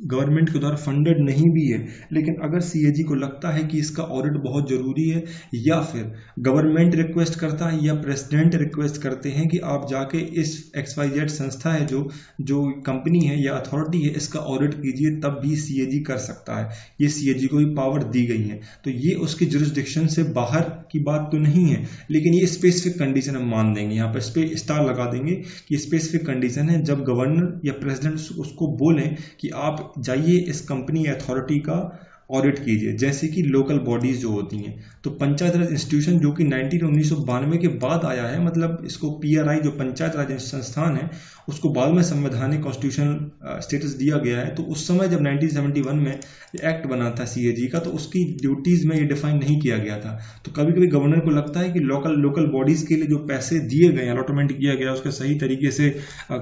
गवर्नमेंट के द्वारा फंडेड नहीं भी है, लेकिन अगर सीएजी को लगता है कि इसका ऑडिट बहुत जरूरी है, या फिर गवर्नमेंट रिक्वेस्ट करता है या प्रेसिडेंट रिक्वेस्ट करते हैं कि आप जाके इस XYZ संस्था है, जो कंपनी है या अथॉरिटी है, इसका ऑडिट कीजिए, तब भी सीएजी कर सकता है। ये सीएजी को भी पावर दी गई है, तो ये उसकी जुरिस्डिक्शन से बाहर की बात तो नहीं है, लेकिन ये स्पेसिफिक कंडीशन हम मान देंगे, यहाँ पर स्टार लगा देंगे कि स्पेसिफिक कंडीशन है, जब गवर्नर या प्रेसिडेंट उसको बोलें कि आप जाइए इस कंपनी या अथॉरिटी का ऑडिट कीजिए। जैसे कि लोकल बॉडीज जो होती हैं, तो पंचायत राज इंस्टीट्यूशन जो कि 1992 के बाद आया है, मतलब इसको पीआरआई जो पंचायत राज संस्थान है उसको बाद में संवैधानिक कॉन्स्टिट्यूशनल स्टेटस दिया गया है। तो उस समय जब 1971 में एक्ट बना था सीएजी का, तो उसकी ड्यूटीज में ये डिफाइन नहीं किया गया था। तो कभी कभी गवर्नर को लगता है कि लोकल बॉडीज के लिए जो पैसे दिए गए, अलॉटमेंट किया गया, उसका सही तरीके से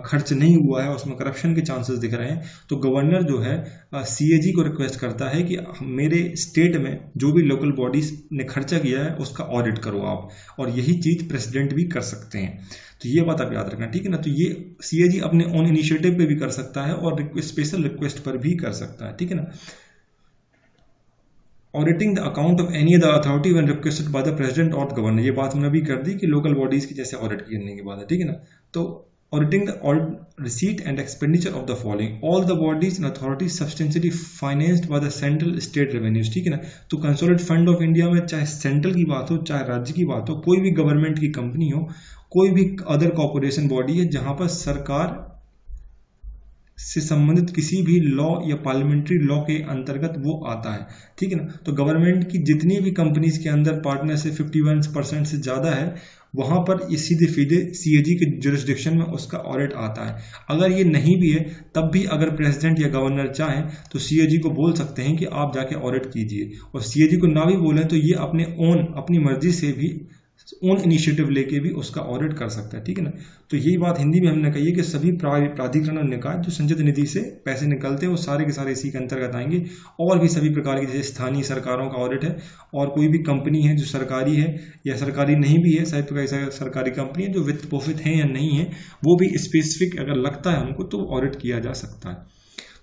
खर्च नहीं हुआ है, उसमें करप्शन के चांसेस दिख रहे हैं, तो गवर्नर जो है सीएजी को रिक्वेस्ट करता है कि मेरे स्टेट में जो भी लोकल बॉडीज ने खर्चा किया है उसका ऑडिट करो आप, और यही चीज प्रेसिडेंट भी कर सकते हैं। तो ये बात आप याद रखना, ठीक है ना। तो ये सीएजी अपने ऑन इनिशिएटिव पे भी कर सकता है और स्पेशल रिक्वेस्ट पर भी कर सकता है, ठीक है ना। Auditing the account of any other authority when requested by the president और गवर्नर, ये बात हमने अभी कर दी कि लोकल बॉडीज की जैसे ऑडिट करने की बात है, ठीक है ना। तो auditing the receipt and expenditure of the following all the bodies and authorities substantially financed by the central state revenues, ठीक है ना। तो कंसोलिडेटेड फंड ऑफ इंडिया में चाहे सेंट्रल की बात हो चाहे राज्य की बात हो, कोई भी गवर्नमेंट की कंपनी हो, कोई भी अदर कॉर्पोरेशन बॉडी है जहां पर सरकार से संबंधित किसी भी लॉ या पार्लियामेंट्री लॉ के अंतर्गत वो आता है, ठीक है ना। तो गवर्नमेंट की जितनी भी कंपनीज के अंदर पार्टनरशिप 51% से ज्यादा है, वहां पर सीधे सीधे सीएजी के जुरिस्डिक्शन में उसका ऑडिट आता है। अगर ये नहीं भी है तब भी अगर प्रेसिडेंट या गवर्नर चाहें तो सीएजी को बोल सकते हैं कि आप जाके ऑडिट कीजिए, और सीएजी को ना भी बोले तो ये अपनी मर्जी से भी ओन इनिशिएटिव लेके भी उसका ऑडिट कर सकता है, ठीक है ना। तो यही बात हिंदी में हमने कही है कि सभी प्राधिकरण और निकाय जो संचित निधि से पैसे निकलते हैं वो सारे के सारे इसी के अंतर्गत आएंगे। और भी सभी प्रकार की जैसे स्थानीय सरकारों का ऑडिट है, और कोई भी कंपनी है जो सरकारी है या सरकारी नहीं भी है, शायद सरकारी कंपनी है जो वित्त पोषित है या नहीं है, वो भी स्पेसिफिक अगर लगता है हमको तो ऑडिट किया जा सकता है।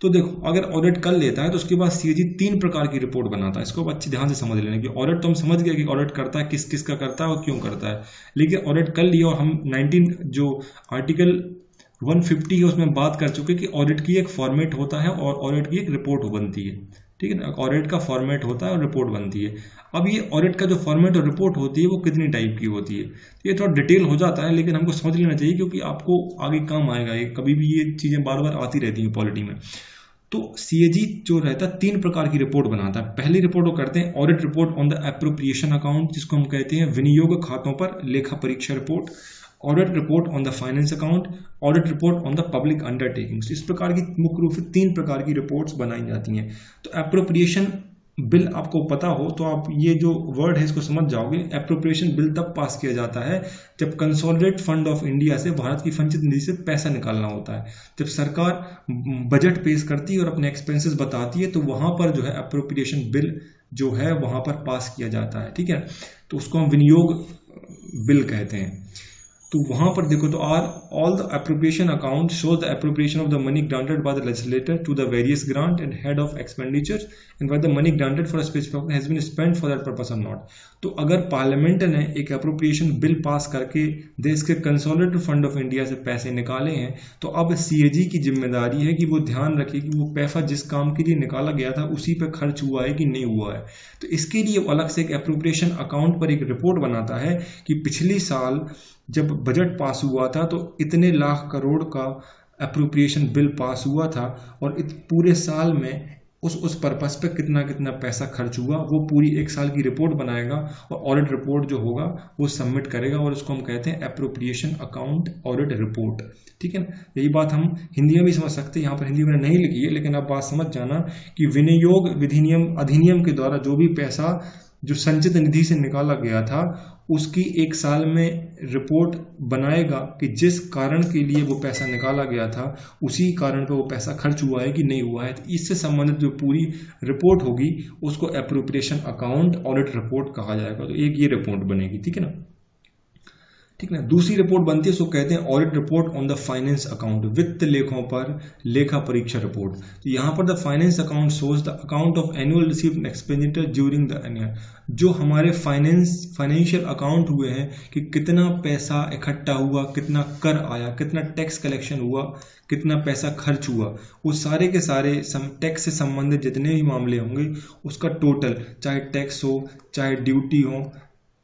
तो देखो अगर ऑडिट कर लेता है तो उसके बाद सीएजी 3 प्रकार की रिपोर्ट बनाता है। इसको अच्छे ध्यान से समझ लेना कि ऑडिट तो हम समझ गए कि ऑडिट करता है, किस किस का करता है और क्यों करता है, लेकिन ऑडिट कर लिया और हम 19 जो आर्टिकल 150 है उसमें बात कर चुके कि ऑडिट की एक फॉर्मेट होता है और ऑडिट की एक रिपोर्ट बनती है, ठीक है ना। ऑडिट का फॉर्मेट होता है और रिपोर्ट बनती है। अब ये ऑडिट का जो फॉर्मेट और रिपोर्ट होती है वो कितनी टाइप की होती है, ये थोड़ा डिटेल हो जाता है लेकिन हमको समझ लेना चाहिए क्योंकि आपको आगे काम आएगा, ये कभी भी ये चीजें बार बार आती रहती हैं पॉलिटी में। तो सीएजी जो रहता है 3 प्रकार की रिपोर्ट बनाता है। पहली रिपोर्ट वो करते हैं audit report on the appropriation account, जिसको हम कहते हैं विनियोग खातों पर लेखा परीक्षा report, audit report on the finance account, audit report on the public undertakings. इस प्रकार की मुख्य रूप से 3 प्रकार की रिपोर्ट्स बनाई जाती हैं। तो एप्रोप्रिएशन बिल आपको पता हो तो आप ये जो वर्ड है इसको समझ जाओगे। एप्रोप्रिएशन बिल तब पास किया जाता है जब कंसोलिडेटेड फंड ऑफ इंडिया से भारत की संचित निधि से पैसा निकालना होता है। जब सरकार बजट पेश करती है और अपने एक्सपेंसेस बताती है तो वहां पर जो है एप्रोप्रिएशन बिल जो है वहां पर पास किया जाता है, ठीक है। तो उसको हम विनियोग बिल कहते हैं। तो वहां पर देखो तो all the appropriation account shows the appropriation of the money granted by the legislator to the various grant and head of expenditure and by the money granted for a specific has been spent for that purpose और not. तो अगर parliament ने एक appropriation bill pass करके देश के consolidated fund of India से पैसे निकाले हैं तो अब सीएजी की जिम्मेदारी है कि वो ध्यान रखे कि वो पैसा जिस काम के लिए निकाला गया था उसी पे खर्च हुआ है कि नहीं हुआ है। तो इसके लिए अलग से एक एप्रोप्रिएशन अकाउंट पर एक रिपोर्ट बनाता है कि पिछली साल जब बजट पास हुआ था तो इतने लाख करोड़ का एप्रोप्रिएशन बिल पास हुआ था और पूरे साल में उस पर्पस पे कितना कितना पैसा खर्च हुआ, वो पूरी एक साल की रिपोर्ट बनाएगा और ऑडिट रिपोर्ट जो होगा वो सबमिट करेगा और उसको हम कहते हैं एप्रोप्रिएशन अकाउंट ऑडिट रिपोर्ट, ठीक है ना। यही बात हम हिंदी में भी समझ सकते हैं, यहाँ पर हिंदी में नहीं लिखी है लेकिन आप बात समझ जाना कि विनियोग अधिनियम के द्वारा जो भी पैसा जो संचित निधि से निकाला गया था उसकी एक साल में रिपोर्ट बनाएगा कि जिस कारण के लिए वो पैसा निकाला गया था उसी कारण पे वो पैसा खर्च हुआ है कि नहीं हुआ है। तो इससे संबंधित जो पूरी रिपोर्ट होगी उसको एप्रोप्रिएशन अकाउंट ऑडिट रिपोर्ट कहा जाएगा। तो एक ये रिपोर्ट बनेगी, ठीक है ना, ठीक है ना। दूसरी रिपोर्ट बनती है उसको कहते हैं audit report on the finance account, वित्त लेखों पर लेखा परीक्षा रिपोर्ट। तो यहाँ पर the finance account shows the account of annual received expenditure during the year. जो हमारे फाइनेंशियल अकाउंट हुए हैं कि कितना पैसा इकट्ठा हुआ, कितना कर आया, कितना टैक्स कलेक्शन हुआ, कितना पैसा खर्च हुआ, वो सारे के सारे टैक्स से संबंधित जितने भी मामले होंगे उसका टोटल, चाहे टैक्स हो चाहे ड्यूटी हो,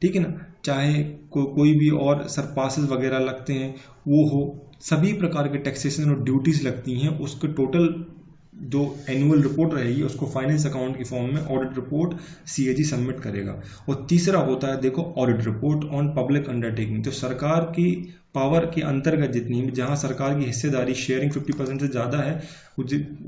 ठीक है ना, चाहे कोई भी और सरपासेस वगैरह लगते हैं वो हो, सभी प्रकार के टैक्सेशन और ड्यूटीज लगती हैं, उसके टोटल जो एनुअल रिपोर्ट रहेगी उसको फाइनेंस अकाउंट की फॉर्म में ऑडिट रिपोर्ट सीएजी सबमिट करेगा। और तीसरा होता है देखो audit report on public undertaking. तो सरकार की पावर के अंतर्गत जितनी जहां सरकार की हिस्सेदारी शेयरिंग 50% से ज़्यादा है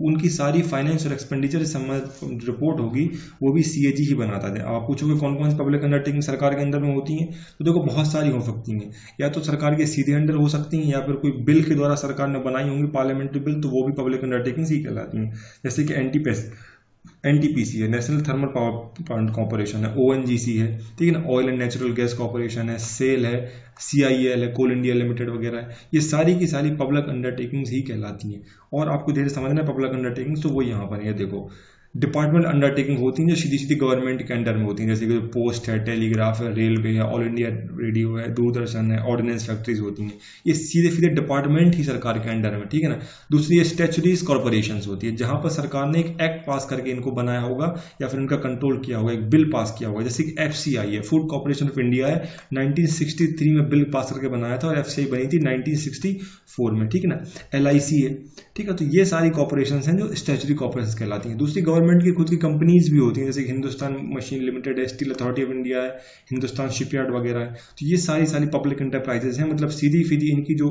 उनकी सारी फाइनेंस और एक्सपेंडिचर से संबंधित रिपोर्ट होगी वो भी सीएजी ही बनाता है। आप पूछोगे कौन कौन सी पब्लिक अंडरटेकिंग सरकार के अंदर में होती हैं, तो देखो बहुत सारी हो सकती हैं, या तो सरकार के सीधे अंडर हो सकती हैं या फिर कोई बिल के द्वारा सरकार ने बनाई होंगी पार्लियामेंट्री बिल, तो वो भी पब्लिक अंडरटेकिंग ही कहलाती हैं। जैसे कि एनटीपीसी है, national thermal power plant corporation है, ओएनजीसी है, ठीक है ना, oil and natural gas corporation है, सेल है, सीआईएल है, कोल इंडिया लिमिटेड वगैरह है। ये सारी की सारी पब्लिक अंडरटेकिंग्स ही कहलाती हैं। और आपको धीरे समझना है पब्लिक अंडरटेकिंग्स, तो वो यहाँ पर है, देखो डिपार्टमेंट अंडरटेकिंग होती हैं जो सीधी सीधी गवर्नमेंट के अंडर में होती हैं, जैसे कि पोस्ट है, टेलीग्राफ है, रेलवे है, ऑल इंडिया रेडियो है, दूरदर्शन है, ऑर्डिनेंस फैक्ट्रीज होती हैं। ये सीधे सीधे डिपार्टमेंट ही सरकार के अंडर में, ठीक है ना। दूसरी ये स्टैच्यूटरीज कॉर्पोरेशंस होती है, जहां पर सरकार ने एक एक्ट पास करके इनको बनाया होगा या फिर इनका कंट्रोल किया होगा, एक बिल पास किया होगा। जैसे कि एफसीआई है, फूड कॉर्पोरेशन ऑफ इंडिया है, 1963 में बिल पास करके बनाया था और एफसीआई बनी थी 1964 में, ठीक है ना। एलआईसी है, ठीक है। तो ये सारी कॉर्पोरेशन हैं जो स्टैच्यूटरी कॉर्पोरेशन कहलाती हैं। दूसरी गवर्नमेंट की खुद की कंपनीज भी होती हैं, जैसे हिंदुस्तान मशीन लिमिटेड है, स्टील अथॉरिटी ऑफ इंडिया है, हिंदुस्तान शिपयार्ड वगैरह है। तो ये सारी सारी पब्लिक एंटरप्राइजेस हैं, मतलब सीधी सीधी इनकी जो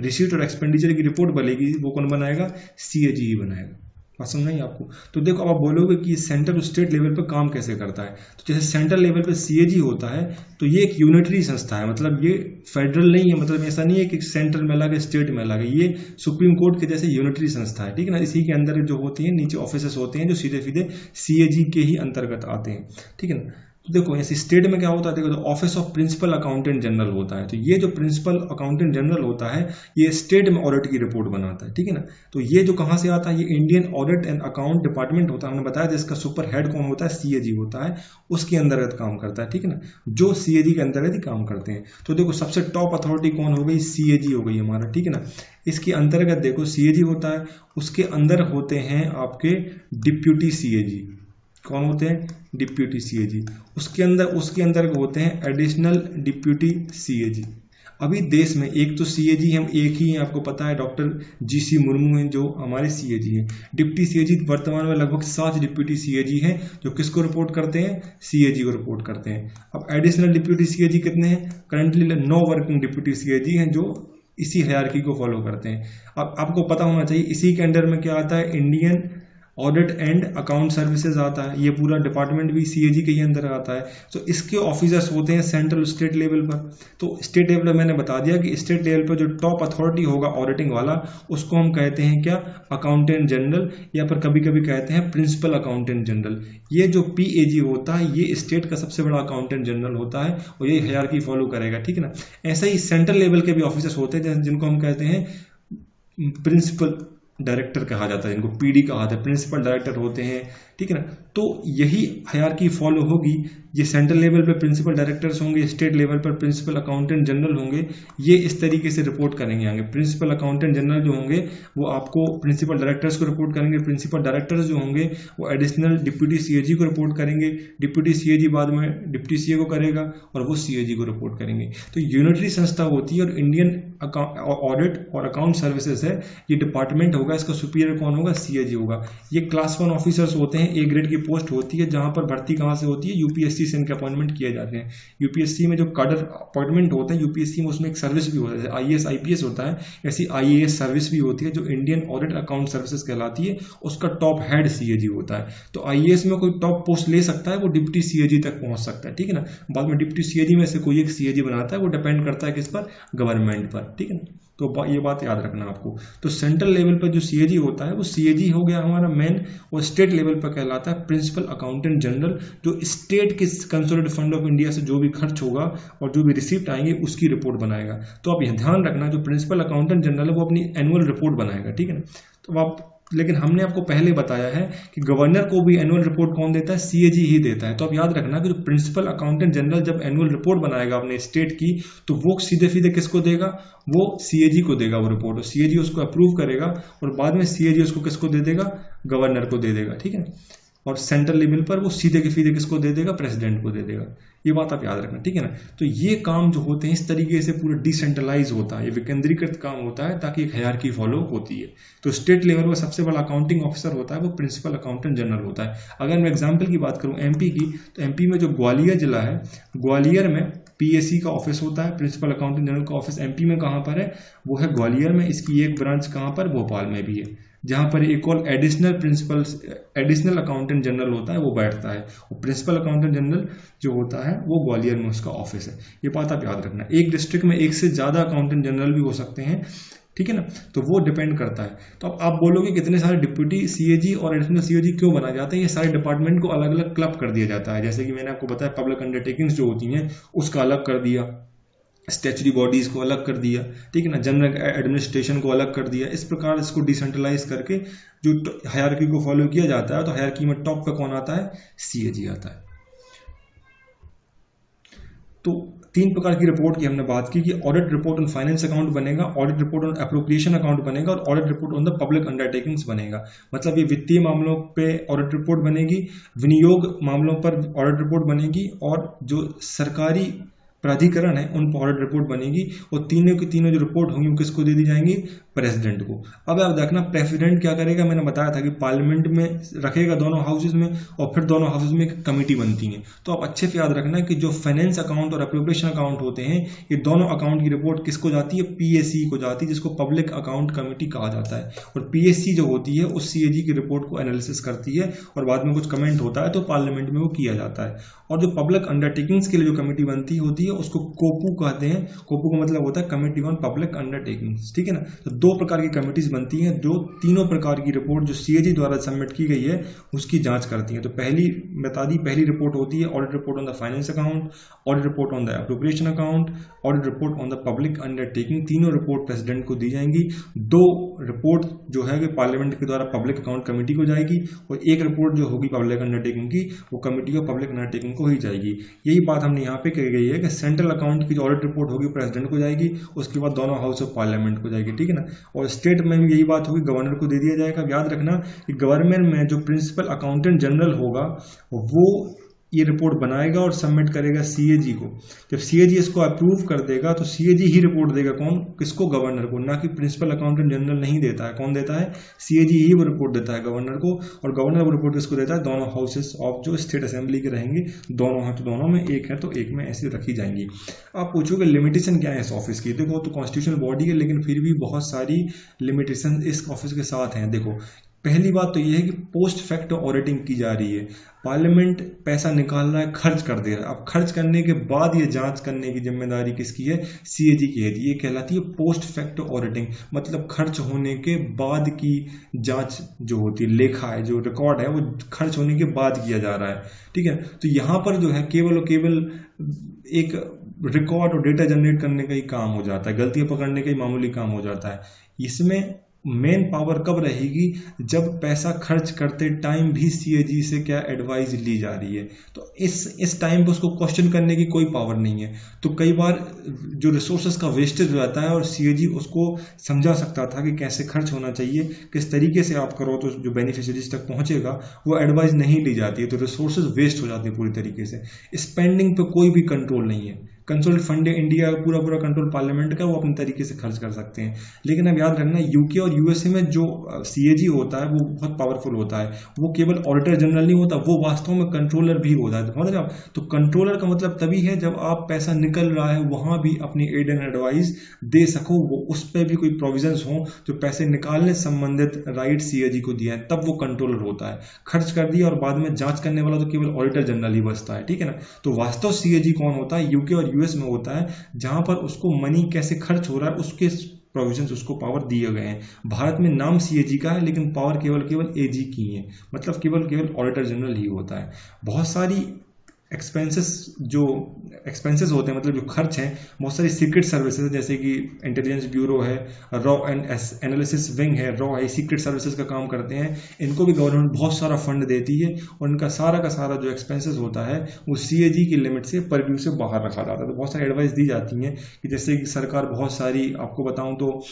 रिसीट और एक्सपेंडिचर की रिपोर्ट बनेगी वो कौन बनाएगा, सीएजी ही बनाएगा। बात समझ नहीं आपको। तो देखो अब आप बोलोगे कि सेंट्रल और स्टेट लेवल पर काम कैसे करता है। तो जैसे सेंट्रल लेवल पर सीएजी होता है तो ये एक यूनिटरी संस्था है, मतलब ये फेडरल नहीं है, मतलब ऐसा नहीं है कि सेंट्रल में अलग है स्टेट में अलग है, ये सुप्रीम कोर्ट के जैसे यूनिटरी संस्था है, ठीक है ना। इसी के अंदर जो होती है नीचे ऑफिसेस होते हैं जो सीधे सीधे सीएजी के ही अंतर्गत आते हैं, ठीक है ना। तो देखो ऐसे स्टेट में क्या होता है, देखो तो office of principal accountant general होता है। तो ये जो प्रिंसिपल अकाउंटेंट जनरल होता है ये स्टेट में ऑडिट की रिपोर्ट बनाता है, ठीक है ना। तो ये जो कहाँ से आता है, ये Indian audit and account department होता है, हमने बताया था। इसका सुपर हेड कौन होता है, सीएजी होता है, उसके अंतर्गत काम करता है, ठीक है ना। जो सीएजी के अंतर्गत ही काम करते हैं। तो देखो सबसे टॉप अथॉरिटी कौन हो गई, सीएजी हो गई हमारा, ठीक है ना। इसके अंतर्गत देखो सीएजी होता है, उसके अंदर होते हैं आपके डिप्यूटी सीएजी। कौन होते हैं, डिप्यूटी सीएजी। उसके अंदर होते हैं एडिशनल डिप्यूटी सीएजी। अभी देश में एक तो सीएजी हम एक ही हैं, आपको पता है, डॉक्टर जीसी मुर्मू हैं जो हमारे सीएजी हैं। डिप्टी सीएजी वर्तमान में लगभग 7 डिप्यूटी सीएजी हैं जो किसको रिपोर्ट करते हैं, सीएजी को रिपोर्ट करते हैं। अब एडिशनल डिप्यूटी सीएजी कितने हैं, करंटली 9 वर्किंग डिप्यूटी सीएजी हैं जो इसी हायरार्की को फॉलो करते हैं। अब आपको पता होना चाहिए इसी के अंडर में क्या आता है, Indian audit and account services आता है। ये पूरा डिपार्टमेंट भी सीएजी के ही अंदर आता है। तो इसके ऑफिसर्स होते हैं सेंट्रल स्टेट लेवल पर। तो स्टेट लेवल पर मैंने बता दिया कि स्टेट लेवल पर जो टॉप अथॉरिटी होगा ऑडिटिंग वाला उसको हम कहते हैं क्या, अकाउंटेंट जनरल, या फिर कभी कभी कहते हैं प्रिंसिपल अकाउंटेंट जनरल। ये जो पीएजी होता है ये स्टेट का सबसे बड़ा अकाउंटेंट जनरल होता है और ये हायरार्की फॉलो करेगा, ठीक है ना। ऐसे ही सेंट्रल लेवल के भी ऑफिसर्स होते हैं जिनको हम कहते हैं प्रिंसिपल डायरेक्टर कहा जाता है, इनको पीडी कहा जाता है, प्रिंसिपल डायरेक्टर होते हैं, ठीक है ना। तो यही हायरार्की फॉलो होगी। ये सेंट्रल लेवल पर प्रिंसिपल डायरेक्टर्स होंगे, स्टेट लेवल पर प्रिंसिपल अकाउंटेंट जनरल होंगे। ये इस तरीके से रिपोर्ट करेंगे आगे। प्रिंसिपल अकाउंटेंट जनरल जो होंगे वो आपको प्रिंसिपल डायरेक्टर्स को रिपोर्ट करेंगे। प्रिंसिपल डायरेक्टर्स जो होंगे वो एडिशनल डिप्यूटी सीएजी को रिपोर्ट करेंगे। डिप्यूटी सीएजी बाद में डिप्टी सीए को करेगा और वो सीएजी को रिपोर्ट करेंगे। तो यूनिटरी संस्था होती है और इंडियन ऑडिट और अकाउंट सर्विसेज है, ये डिपार्टमेंट होगा, इसका सुपीरियर कौन होगा, सीएजी होगा। ये क्लास 1 ऑफिसर्स होते हैं, ए ग्रेड की पोस्ट होती है, जहां पर भर्ती कहां से होती है, यूपीएससी से इनके अपॉइंटमेंट किए जाते हैं। यूपीएससी में जो cadre अपॉइंटमेंट होते हैं, यूपीएससी में उसमें एक सर्विस भी होता है, जैसे आईएएस आईपीएस होता है, ऐसी आईएएस सर्विस भी होती है जो इंडियन ऑडिट अकाउंट सर्विसेज कहलाती है। उसका टॉप हेड सीएजी होता है। तो आईएएस में कोई टॉप पोस्ट ले सकता है, वो डिप्टी सीएजी तक पहुंच सकता है, ठीक है ना। बाद में डिप्टी सीएजी में से कोई एक सीएजी बनाता है, वो डिपेंड करता है किस पर, गवर्नमेंट पर, ठीक है ना। तो ये बात याद रखना आपको। तो सेंट्रल लेवल पर जो सीएजी होता है वो सीएजी हो गया हमारा मेन, और स्टेट लेवल पर कहलाता है प्रिंसिपल अकाउंटेंट जनरल, जो स्टेट के कंसोलिडेटेड फंड ऑफ इंडिया से जो भी खर्च होगा और जो भी रिसीप्ट आएंगे उसकी रिपोर्ट बनाएगा। तो आप यह ध्यान रखना, जो प्रिंसिपल अकाउंटेंट जनरल है वो अपनी एनुअल रिपोर्ट बनाएगा, ठीक है ना। तो आप, लेकिन हमने आपको पहले बताया है कि गवर्नर को भी एनुअल रिपोर्ट कौन देता है, सीएजी ही देता है। तो आप याद रखना कि जो प्रिंसिपल अकाउंटेंट जनरल जब एनुअल रिपोर्ट बनाएगा अपने स्टेट की, तो वो सीधे सीधे किसको देगा, वो सीएजी को देगा वो रिपोर्ट, और सीएजी उसको अप्रूव करेगा और बाद में सीएजी उसको किसको दे देगा, गवर्नर को दे देगा, ठीक है। और सेंट्रल लेवल पर वो सीधे के सीधे किसको दे देगा, प्रेसिडेंट को दे देगा। ये बात आप याद रखना, ठीक है ना। तो ये काम जो होते हैं इस तरीके से पूरा डिसेंट्रलाइज होता है, ये विकेंद्रीकृत काम होता है ताकि एक हायरार्की फॉलो होती है। तो स्टेट लेवल पर सबसे बड़ा अकाउंटिंग ऑफिसर होता है वो प्रिंसिपल अकाउंटेंट जनरल होता है। अगर मैं एग्जाम्पल की बात करूं एमपी की, तो एमपी में जो ग्वालियर जिला है, ग्वालियर में पीएससी का ऑफिस होता है, प्रिंसिपल अकाउंटेंट जनरल का ऑफिस एमपी में कहां पर है, वो है ग्वालियर में। इसकी एक ब्रांच कहां पर, भोपाल में भी है, जहां पर एक और एडिशनल अकाउंटेंट जनरल होता है वो बैठता है, और प्रिंसिपल अकाउंटेंट जनरल जो होता है वो ग्वालियर में उसका ऑफिस है। ये बात आप याद रखना। एक डिस्ट्रिक्ट में एक से ज्यादा अकाउंटेंट जनरल भी हो सकते हैं, ठीक है ना। तो वो डिपेंड करता है। तो अब आप बोलोगे कितने सारे डिप्यूटी सीएजी और एडिशनल सीएजी क्यों बनाए जाते हैं? ये सारे डिपार्टमेंट को अलग अलग क्लब कर दिया जाता है। जैसे कि मैंने आपको बताया पब्लिक अंडरटेकिंग्स जो होती हैं उसका अलग कर दिया, स्टैचुटरी बॉडीज को अलग कर दिया, ठीक है ना, जनरल एडमिनिस्ट्रेशन को अलग कर दिया। इस प्रकार इसको डिसेंट्रलाइज करके जो हायरार्की को फॉलो किया जाता है, तो हायरार्की में टॉप पे कौन आता है? सीएजी आता है। तो 3 प्रकार की रिपोर्ट की हमने बात की कि audit report on finance account बनेगा, audit report on appropriation account बनेगा और audit report on the public undertakings बनेगा। मतलब ये वित्तीय मामलों पे ऑडिट रिपोर्ट बनेगी, विनियोग मामलों पर ऑडिट रिपोर्ट बनेगी और जो सरकारी प्राधिकरण है उन पर ऑडिट रिपोर्ट बनेगी। और तीनों की तीनों जो रिपोर्ट होंगी वो किसको दे दी जाएंगी? प्रेसिडेंट को। अब आप देखना प्रेसिडेंट क्या करेगा, मैंने बताया था कि पार्लियामेंट में रखेगा दोनों हाउसेज में और फिर दोनों हाउसेज में एक कमेटी बनती है। तो आप अच्छे से याद रखना कि जो फाइनेंस अकाउंट और एप्रोप्रिएशन अकाउंट होते हैं ये दोनों अकाउंट की रिपोर्ट किसको जाती है? पीएसी को जाती है, जिसको पब्लिक अकाउंट कमेटी कहा जाता है। और पीएससी जो होती है उस सीएजी की रिपोर्ट को एनालिसिस करती है और बाद में कुछ कमेंट होता है तो पार्लियामेंट में वो किया जाता है। और जो पब्लिक अंडरटेकिंग्स के लिए जो कमेटी बनती होती है उसको कोपू कहते हैं। कोपू का मतलब होता है कमेटी ऑन पब्लिक अंडरटेकिंग्स, ठीक है ना। तो 2 प्रकार की कमेटीज बनती हैं जो तीनों प्रकार की रिपोर्ट जो सीएजी द्वारा सबमिट की गई है उसकी जांच करती हैं। तो पहली बता दी, पहली रिपोर्ट होती है audit report on the finance account, audit report on the appropriation account, audit report on the public undertaking. तीनों रिपोर्ट प्रेसिडेंट को दी जाएंगी। 2 रिपोर्ट जो है कि पार्लियामेंट के द्वारा पब्लिक अकाउंट कमेटी को जाएगी और 1 रिपोर्ट जो होगी पब्लिक अंडरटेकिंग की वो कमेटी ऑफ पब्लिक अंडरटेकिंग को ही जाएगी। यही बात हमने यहाँ पे कही गई है कि सेंट्रल अकाउंट की जो ऑडिट रिपोर्ट होगी प्रेसिडेंट को जाएगी, उसके बाद दोनों हाउस ऑफ पार्लियामेंट को जाएगी, ठीक है ना। और स्टेट में भी यही बात होगी, गवर्नर को दे दिया जाएगा। याद रखना कि गवर्नमेंट में जो प्रिंसिपल अकाउंटेंट जनरल होगा वो ये रिपोर्ट बनाएगा और सबमिट करेगा सीएजी को। जब सीएजी इसको अप्रूव कर देगा तो सीएजी ही रिपोर्ट देगा, कौन? किसको? गवर्नर को। ना कि प्रिंसिपल अकाउंटेंट जनरल नहीं देता है। कौन देता है? सीएजी ही वो रिपोर्ट देता है गवर्नर को। और गवर्नर वो रिपोर्ट किसको देता है? दोनों हाउसेस ऑफ जो स्टेट असेंबली के रहेंगे, दोनों हैं तो दोनों में, एक है तो एक में, ऐसे रखी जाएंगी। आप पूछोगे लिमिटेशन क्या है इस ऑफिस की? देखो तो कॉन्स्टिट्यूशनल बॉडी है लेकिन फिर भी बहुत सारी लिमिटेशन इस ऑफिस के साथ हैं। देखो पहली बात तो यह है कि पोस्ट फैक्ट ऑडिटिंग की जा रही है। पार्लियामेंट पैसा निकाल रहा है, खर्च कर दे रहा है। अब खर्च करने के बाद ये जांच करने की जिम्मेदारी किसकी है? सीएजी की है। ये कहलाती है पोस्ट फैक्ट ऑडिटिंग, मतलब खर्च होने के बाद की जांच जो होती है, लेखा है, जो रिकॉर्ड है वो खर्च होने के बाद किया जा रहा है, ठीक है। तो यहाँ पर जो है केवल और केवल एक रिकॉर्ड और डेटा जनरेट करने का ही काम हो जाता है, गलतियां पकड़ने का ही मामूली काम हो जाता है। इसमें मेन पावर कब रहेगी? जब पैसा खर्च करते टाइम भी सीएजी से क्या एडवाइस ली जा रही है, तो इस टाइम पे उसको क्वेश्चन करने की कोई पावर नहीं है। तो कई बार जो रिसोर्सेज का वेस्टेज हो जाता है और सीएजी उसको समझा सकता था कि कैसे खर्च होना चाहिए, किस तरीके से आप करो तो जो बेनिफिशियरीज तक पहुंचेगा, वो एडवाइस नहीं ली जाती है, तो रिसोर्सेज वेस्ट हो जाते हैं पूरी तरीके से। स्पेंडिंग पे कोई भी कंट्रोल नहीं है। कंसोलिडेटेड फंड इंडिया का पूरा कंट्रोल पार्लियामेंट का, वो अपने तरीके से खर्च कर सकते हैं। लेकिन अब याद रखना यूके और यूएसए में जो सीएजी होता है वो बहुत पावरफुल होता है। वो केवल ऑडिटर जनरल नहीं होता, वो वास्तव में कंट्रोलर भी होता है। समझ रहे हो? तो कंट्रोलर का मतलब तभी है जब आप पैसा निकल रहा है वहां भी अपनी एड एंड एडवाइस दे सको, वो उस पर भी कोई प्रोविजंस हो जो पैसे निकालने संबंधित राइट सीएजी को दिया है, तब वो कंट्रोलर होता है। खर्च कर दिया और बाद में जांच करने वाला तो केवल ऑडिटर जनरल ही बचता है, ठीक है ना। तो वास्तव सीएजी कौन होता है? यूके और यूएस में होता है, जहां पर उसको मनी कैसे खर्च हो रहा है उसके प्रोविजंस, उसको पावर दिए गए हैं। भारत में नाम सीएजी का है लेकिन पावर केवल एजी की है, मतलब केवल ऑडिटर जनरल ही होता है। बहुत सारी एक्सपेंसेस होते हैं, मतलब जो खर्च हैं, बहुत सारी सीक्रेट सर्विसेज जैसे कि इंटेलिजेंस ब्यूरो है, रॉ एंड एनालिसिस विंग है, रॉ है, सीक्रेट सर्विसेज का काम करते हैं। इनको भी गवर्नमेंट बहुत सारा फंड देती है और इनका सारा का सारा जो एक्सपेंसेस होता है वो सीएजी की लिमिट से, परव्यू से बाहर रखा जाता है। तो बहुत सारी एडवाइस दी जाती हैं कि जैसे कि सरकार बहुत सारी, आपको बताऊं तो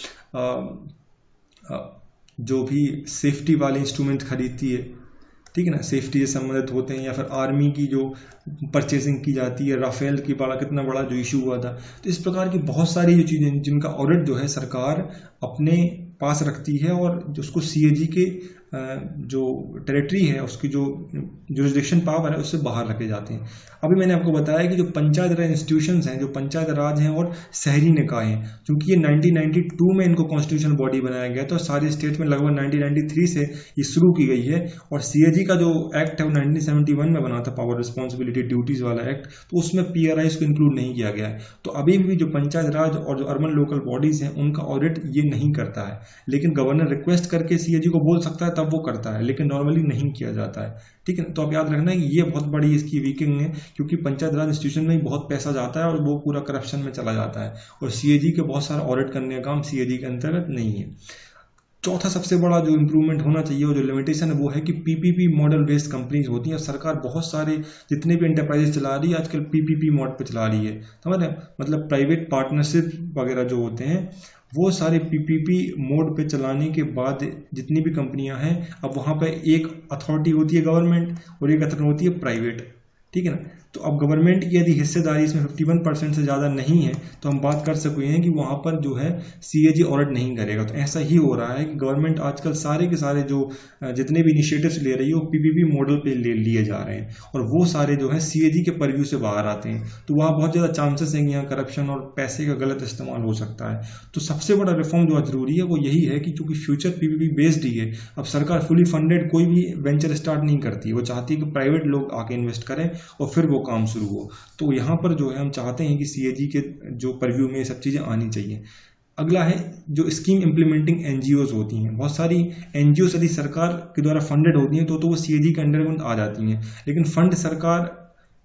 जो भी सेफ्टी वाले इंस्ट्रूमेंट खरीदती है, ठीक है ना, सेफ्टी से संबंधित होते हैं, या फिर आर्मी की जो परचेसिंग की जाती है, राफेल की कितना बड़ा जो इशू हुआ था। तो इस प्रकार की बहुत सारी जो चीजें जिनका ऑडिट जो है सरकार अपने पास रखती है और उसको सीएजी के जो टेरिटरी है, उसकी जो जुरिस्डिक्शन पावर है, उससे बाहर रखे जाते हैं। अभी मैंने आपको बताया कि जो पंचायत राज इंस्टीट्यूशंस हैं, जो पंचायत राज हैं और शहरी निकाय हैं, क्योंकि ये 1992 में इनको कॉन्स्टिट्यूशन बॉडी बनाया गया, तो सारी स्टेट में लगभग 1993 से ये शुरू की गई है। और सीएजी का जो एक्ट है वो 1971 में बना था, पावर रिस्पॉन्सिबिलिटी ड्यूटीज वाला एक्ट, तो उसमें पीआरआई को इंक्लूड नहीं किया गया है। तो अभी भी जो पंचायत राज और जो अर्बन लोकल बॉडीज हैं उनका ऑडिट ये नहीं करता है, लेकिन गवर्नर रिक्वेस्ट करके सीएजी को बोल सकता है, तब वो करता है, लेकिन नॉर्मली नहीं किया जाता है। ठीक है, तो आप याद रखना कि ये बहुत बड़ी इसकी वीकिंग है, क्योंकि पंचायत राज इंस्टीट्यूशन में बहुत पैसा जाता है और वो पूरा करप्शन में चला जाता है, और सीएजी के बहुत सारा ऑडिट करने का काम सीएजी के अंतर्गत नहीं है। चौथा सबसे बड़ा जो इंप्रूवमेंट होना चाहिए और जो लिमिटेशन है वो है कि पीपीपी मॉडल बेस्ड कंपनीज होती हैं, और सरकार बहुत सारे जितने भी एंटरप्राइजेस चला रही है आजकल पीपीपी मॉड पे चला रही है, समझ रहे हैं, मतलब प्राइवेट पार्टनरशिप वगैरह जो होते हैं वो सारे पीपीपी मोड पे चलाने के बाद जितनी भी कंपनियां हैं, अब वहां पे एक अथॉरिटी होती है गवर्नमेंट और एक अथॉरिटी होती है प्राइवेट। ठीक है ना, तो अब गवर्नमेंट की यदि हिस्सेदारी इसमें 51% से ज़्यादा नहीं है तो हम बात कर सकते हैं कि वहाँ पर जो है सीएजी ऑडिट नहीं करेगा। तो ऐसा ही हो रहा है कि गवर्नमेंट आजकल सारे के सारे जो जितने भी इनिशिएटिव्स ले रही है वो पीपीपी मॉडल पे लिए जा रहे हैं, और वो सारे जो है सीएजी के परव्यू से बाहर आते हैं। तो वहाँ बहुत ज़्यादा चांसेस हैं कि यहाँ करप्शन और पैसे का गलत इस्तेमाल हो सकता है। तो सबसे बड़ा रिफॉर्म जो जरूरी है वो यही है कि चूंकि फ्यूचर पीपीपी बेस्ड ही है, अब सरकार फुली फंडेड कोई भी वेंचर स्टार्ट नहीं करती, वो चाहती है कि प्राइवेट लोग आके इन्वेस्ट करें और फिर वो काम शुरू हो। तो यहाँ पर जो है हम चाहते हैं कि सीएजी के जो परव्यू में ये सब चीज़ें आनी चाहिए। अगला है जो स्कीम इम्प्लीमेंटिंग एनजीओज होती हैं, बहुत सारी एनजीओ यदि सरकार के द्वारा फंडेड होती हैं तो वो सीएजी के अंडर आ जाती हैं, लेकिन फंड सरकार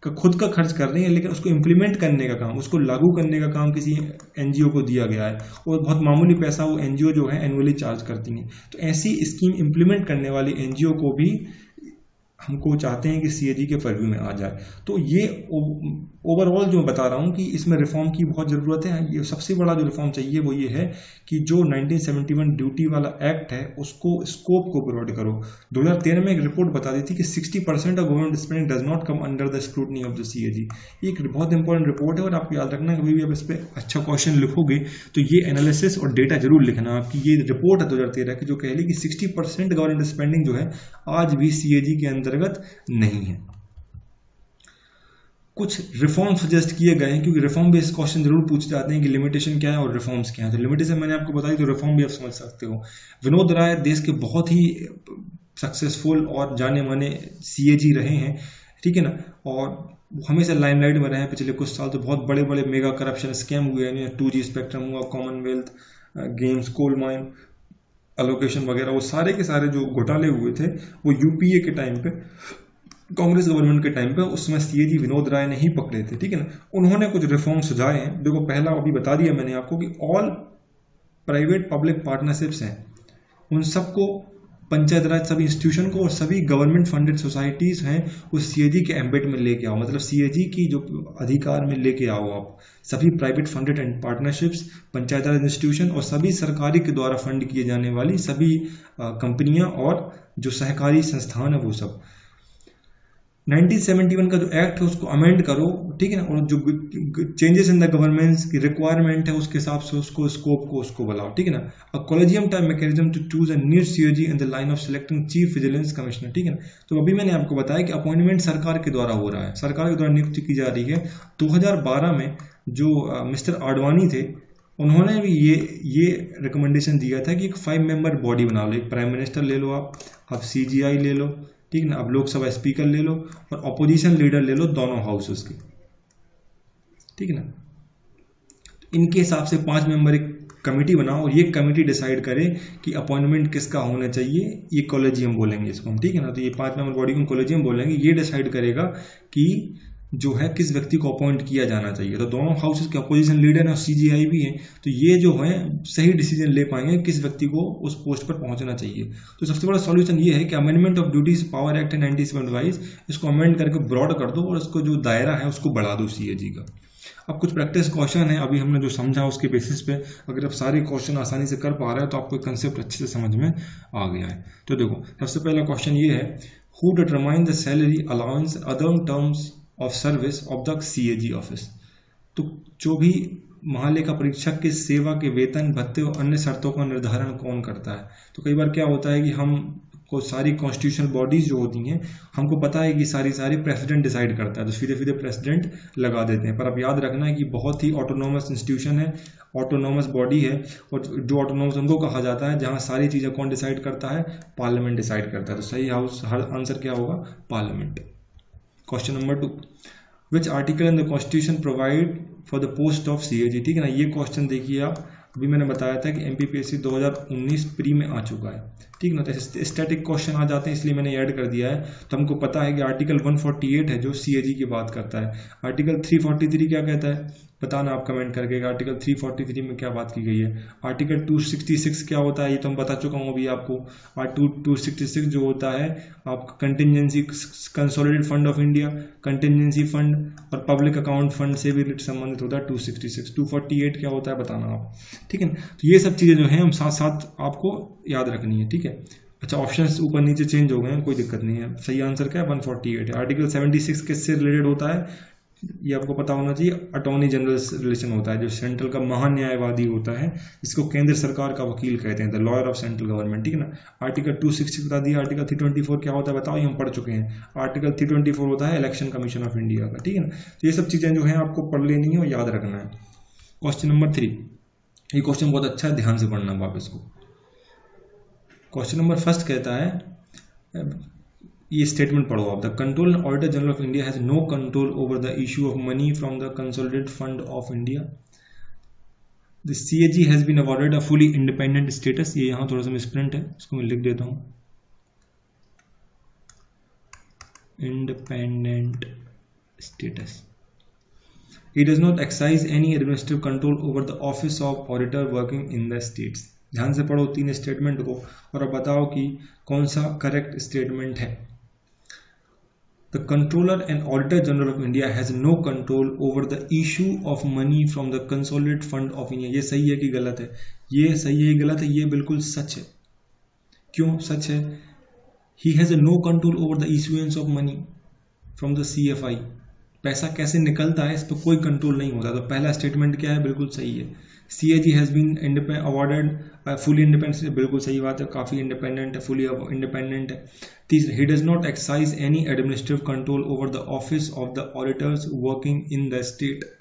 का खुद का खर्च कर रही है, लेकिन उसको इम्प्लीमेंट करने का काम, उसको लागू करने का काम किसी एनजीओ को दिया गया है, और बहुत मामूली पैसा वो एनजीओ जो है एनुअली चार्ज करती हैं। तो ऐसी स्कीम इम्प्लीमेंट करने वाली एनजीओ को भी हमको चाहते हैं कि सीएजी के परव्यू में आ जाए। तो ये ओवरऑल जो मैं बता रहा हूँ कि इसमें रिफॉर्म की बहुत ज़रूरत है। ये सबसे बड़ा जो रिफॉर्म चाहिए वो ये है कि जो 1971 ड्यूटी वाला एक्ट है उसको स्कोप को प्रोवाइड करो। 2013 में एक रिपोर्ट बता दी थी कि 60% of government spending does not come under the scrutiny of the CAG. एक बहुत इंपॉर्टेंट रिपोर्ट है, और आपको याद रखना कभी भी आप इस पर अच्छा क्वेश्चन लिखोगे तो ये एनालिसिस और डेटा जरूर लिखना आपकी। ये रिपोर्ट है 2013 की जो कह रही कि 60% गवर्नमेंट स्पेंडिंग जो है आज भी सीएजी के अंतर्गत नहीं है। कुछ रिफॉर्म सजेस्ट किए गए हैं, क्योंकि रिफॉर्म बेस्ड क्वेश्चन जरूर पूछ जाते हैं कि लिमिटेशन क्या है और रिफॉर्म्स क्या है। तो लिमिटेशन मैंने आपको बताई, तो रिफॉर्म भी आप समझ सकते हो। विनोद राय देश के बहुत ही सक्सेसफुल और जाने माने सीएजी रहे हैं, ठीक है ना, और हमेशा लाइमलाइट में रहे हैं पिछले कुछ साल। तो बहुत बड़े बड़े मेगा करप्शन स्कैम हुए हैं, 2G स्पेक्ट्रम हुआ, commonwealth games, coal mine allocation वगैरह, वो सारे के सारे जो घोटाले हुए थे वो यूपीए के टाइम पे, कांग्रेस गवर्नमेंट के टाइम पे, उसमें सीएजी विनोद राय ने ही पकड़े थे, ठीक है ना। उन्होंने कुछ रिफॉर्म सुझाए हैं। देखो, पहला अभी बता दिया मैंने आपको कि ऑल प्राइवेट पब्लिक पार्टनरशिप्स हैं उन सबको, पंचायत राज सभी इंस्टीट्यूशन को और सभी गवर्नमेंट फंडेड सोसाइटीज हैं उस सीएजी के एम्बेड में लेके आओ, मतलब सीएजी की जो अधिकार में लेके आओ आप सभी private funded and partnerships, panchayat Raj institution और सभी सरकारी के द्वारा फंड किए जाने वाली सभी कंपनियां और जो सहकारी संस्थान है वो सब। 1971 का जो एक्ट है उसको अमेंड करो, ठीक है ना, और जो चेंजेस इन द गवर्नमेंट की रिक्वायरमेंट है उसके हिसाब से उसको स्कोप को उसको बढ़ाओ, ठीक है ना। A collegium type mechanism to choose a new CAG in the line of selecting chief vigilance commissioner, ठीक है ना। तो अभी मैंने आपको बताया कि अपॉइंटमेंट सरकार के द्वारा हो रहा है, सरकार के द्वारा नियुक्ति की जा रही है। 2012 में जो मिस्टर आडवाणी थे उन्होंने भी ये रिकमेंडेशन दिया था कि एक 5 मेंबर बॉडी बना लो, एक प्राइम मिनिस्टर ले लो, आप सीजीआई ले लो, ठीक ना, अब लोकसभा स्पीकर ले लो और अपोजिशन लीडर ले लो, दोनों हाउसेस के, ठीक है ना। इनके हिसाब से 5 मेंबर एक कमेटी बनाओ और ये कमेटी डिसाइड करे कि अपॉइंटमेंट किसका होना चाहिए। ये कॉलेजियम बोलेंगे इसको हम, ठीक है ना। तो ये 5 मेंबर बॉडी को कॉलेजियम बोलेंगे। ये डिसाइड करेगा कि जो है किस व्यक्ति को अपॉइंट किया जाना चाहिए। तो दोनों हाउसेस के अपोजिशन लीडर और सीजीआई भी हैं, तो ये जो है सही डिसीजन ले पाएंगे किस व्यक्ति को उस पोस्ट पर पहुंचना चाहिए। तो सबसे बड़ा सॉल्यूशन ये है कि amendment of duties power act 1975 इसको अमेंड करके ब्रॉड कर दो और इसको जो दायरा है उसको बढ़ा दो सीएजी का। अब कुछ प्रैक्टिस क्वेश्चन है, अभी हमने जो समझा उसके बेसिस पे अगर आप सारे क्वेश्चन आसानी से कर पा रहे हो तो आपको कंसेप्ट अच्छे से समझ में आ गया है। तो देखो, सबसे पहला क्वेश्चन ये है, who determine the salary allowance other terms of service of the CAG office. तो जो भी महालेखा परीक्षक के सेवा के वेतन भत्ते और अन्य शर्तों का निर्धारण कौन करता है। तो कई बार क्या होता है कि हम को सारी कॉन्स्टिट्यूशनल बॉडीज जो होती हैं हमको पता है कि सारी प्रेसिडेंट डिसाइड करता है, तो सीधे प्रेसिडेंट लगा देते हैं। पर अब याद रखना है कि बहुत ही ऑटोनोमस इंस्टीट्यूशन है, ऑटोनोमस बॉडी है, और जो ऑटोनोमस उनको कहा जाता है जहां सारी चीजें कौन डिसाइड करता है, पार्लियामेंट डिसाइड करता है। तो सही आंसर क्या होगा, parliament. Question number 2, which article in the constitution provide for the post of CAG. ठीक है ना, ये क्वेश्चन देखिए आप, अभी मैंने बताया था कि एमपीपीएससी 2019 प्री में आ चुका है। ठीक ना, तो स्टैटिक क्वेश्चन आ जाते हैं इसलिए मैंने ऐड कर दिया है। तो हमको पता है कि आर्टिकल 148 है जो सीएजी की बात करता है। आर्टिकल 343 क्या कहता है, बताना आप कमेंट करके, आर्टिकल 343 में क्या बात की गई है। आर्टिकल 266 क्या होता है, ये तो हम बता चुका हूँ अभी आपको। 266 जो होता है आपका contingency consolidated fund of India, contingency fund और पब्लिक अकाउंट फंड से भी संबंधित होता है 266। 248 क्या होता है बताना आप। ठीक है, तो ये सब चीजें जो हैं हम साथ साथ आपको याद रखनी है। ठीक है, अच्छा ऑप्शंस ऊपर नीचे चेंज हो गए हैं, कोई दिक्कत नहीं है। सही आंसर क्या है, 148 है। आर्टिकल 76 किससे रिलेटेड होता है, ये आपको पता होना चाहिए, अटॉर्नी जनरल से रिलेशन होता है, जो सेंट्रल का महान्यायवादी होता है, जिसको केंद्र सरकार का वकील कहते हैं, the lawyer of central government. ठीक है ना, आर्टिकल 260 बता दिया। आर्टिकल 324 क्या होता है बताओ, ये हम पढ़ चुके हैं। आर्टिकल 324 होता है इलेक्शन कमीशन ऑफ इंडिया का। ठीक है ना, तो ये सब चीजें जो है आपको पढ़ लेनी है और याद रखना है। क्वेश्चन नंबर 3, ये क्वेश्चन बहुत अच्छा है, ध्यान से पढ़ना वापस को। क्वेश्चन नंबर 1 कहता है, ये स्टेटमेंट पढ़ो आप, the control and auditor general of India has no control over the issue of money from the consolidated fund of India. The CAG has been awarded a fully independent status. ये यहां थोड़ा सा misprint है, इसको मैं लिख देता हूं, independent status. It does not exercise any administrative control over the office of auditor working in the states। ध्यान से पढ़ो 3 स्टेटमेंट को और अब बताओ कि कौन सा करेक्ट स्टेटमेंट है। The controller and auditor general of India has no control over the issue of money from the consolidated fund of India। ये सही है कि गलत है, ये सही है गलत है, ये बिल्कुल सच है। क्यों सच है, He has no control over the issuance of money from the CFI। पैसा कैसे निकलता है इस पर कोई कंट्रोल नहीं होता। तो पहला स्टेटमेंट क्या है, बिल्कुल सही है। CAG has been awarded fully independent, बिल्कुल सही बात है, काफी इंडिपेंडेंट है, फुली इंडिपेंडेंट है। तीसरा, he does not exercise any administrative control over the office of the auditors working in the state.